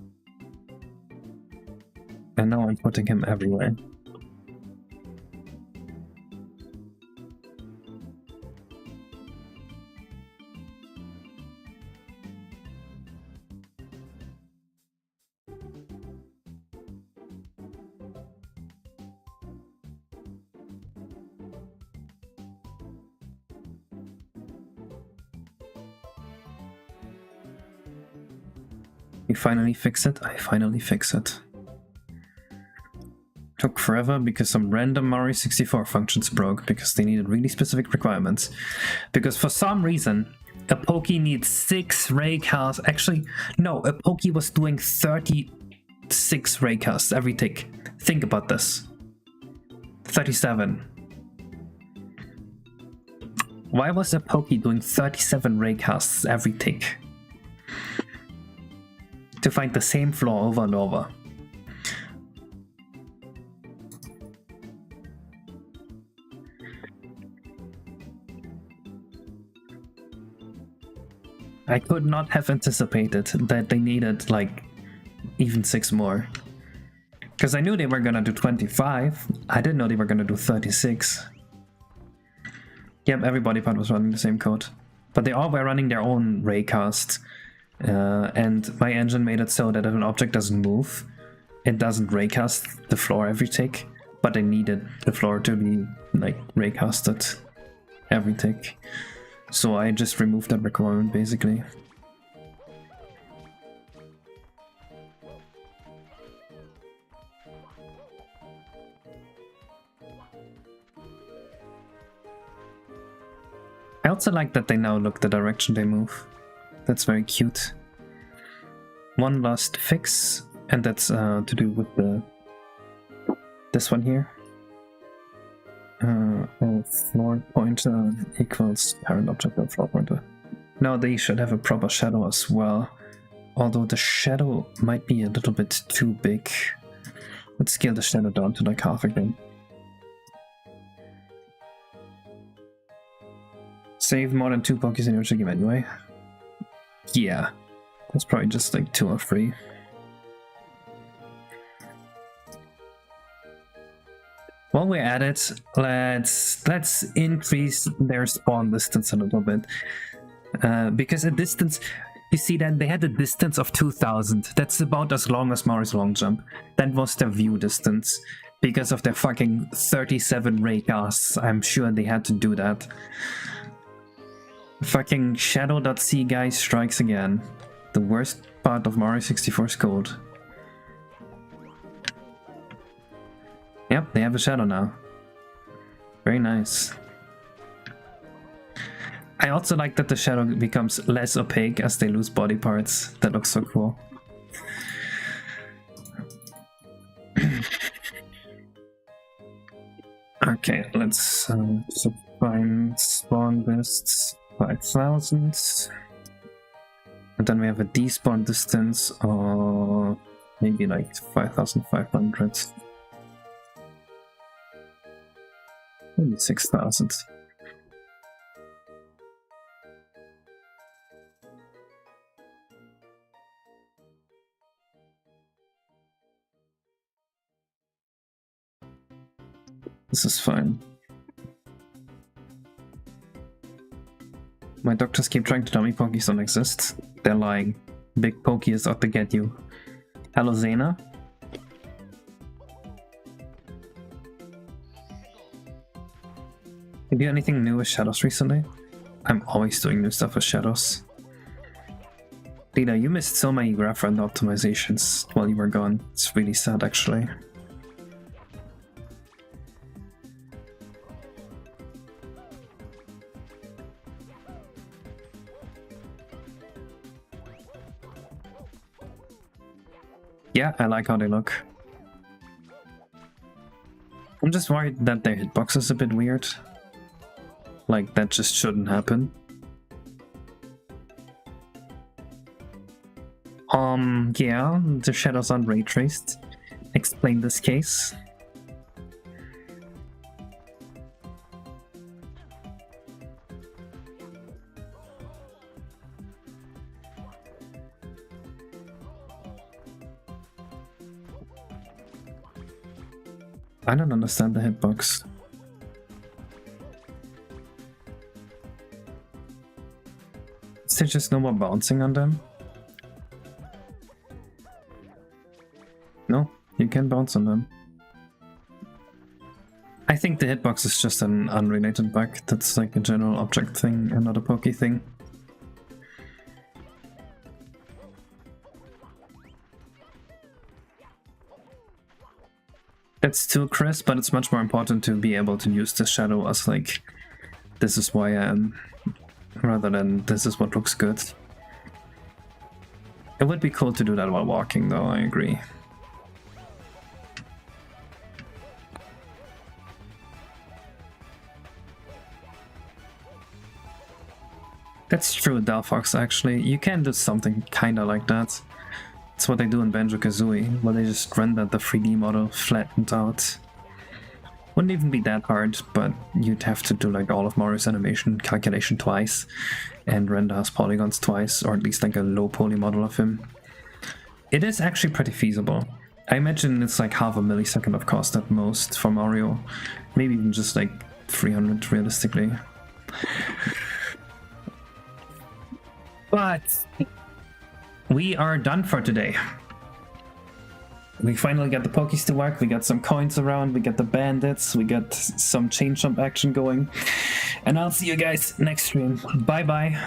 And now I'm putting him everywhere. You finally fix it? I finally fix it. Took forever because some random Mario 64 functions broke because they needed really specific requirements. Because for some reason, a Pokey needs 6 raycasts. Actually, no, a Pokey was doing 36 raycasts every tick. Think about this. 37. Why was a Pokey doing 37 raycasts every tick? To find the same flaw over and over. I could not have anticipated that they needed like even 6 more. Because I knew they were gonna do 25. I didn't know they were gonna do 36. Yep, everybody part was running the same code. But they all were running their own raycast. And my engine made it so that if an object doesn't move, it doesn't raycast the floor every tick, but I needed the floor to be like raycasted every tick. So I just removed that requirement basically. I also like that they now look the direction they move. That's very cute. One last fix, and that's to do with this one here. Floor pointer equals parent object of floor pointer. Now they should have a proper shadow as well. Although the shadow might be a little bit too big. Let's scale the shadow down to like half again. Save more than 2 Pokeys in your game anyway. Yeah, that's probably just like 2 or 3. While we're at it, let's increase their spawn distance a little bit. Because a distance, you see that they had a distance of 2000. That's about as long as Mario's long jump. That was their view distance. Because of their fucking 37 raycasts, I'm sure they had to do that. Fucking Shadow.c guy strikes again. The worst part of Mario 64's code. Yep, they have a shadow now. Very nice. I also like that the shadow becomes less opaque as they lose body parts. That looks so cool. Okay, let's find spawn lists. 5,000, and then we have a despawn distance of maybe like 5,500, maybe 6,000. This is fine. My doctors keep trying to tell me Pokies don't exist. They're lying. Big Pokey is out to get you. Hello, Zena. You do anything new with Shadows recently? I'm always doing new stuff with Shadows. Lita, you missed so many graph render optimizations while you were gone. It's really sad, actually. Yeah, I like how they look. I'm just worried that their hitbox is a bit weird. Like, that just shouldn't happen. Yeah, the shadows aren't ray traced. Explain this case. I don't understand the hitbox. Is there just no more bouncing on them? No, you can bounce on them. I think the hitbox is just an unrelated bug. That's like a general object thing and not a pokey thing. That's too crisp, but it's much more important to be able to use the shadow as like, this is why I am, rather than this is what looks good. It would be cool to do that while walking though, I agree. That's true with Delphox actually. You can do something kinda like that. That's what they do in Banjo-Kazooie, where they just render the 3D model flattened out. Wouldn't even be that hard, but you'd have to do like all of Mario's animation calculation twice, and render his polygons twice, or at least like a low poly model of him. It is actually pretty feasible. I imagine it's like half a millisecond of cost at most for Mario, maybe even just like 300 realistically. But we are done for today. We finally got the Pokies to work, we got some coins around, we got the bandits, we got some chain jump action going. And I'll see you guys next stream. Bye bye.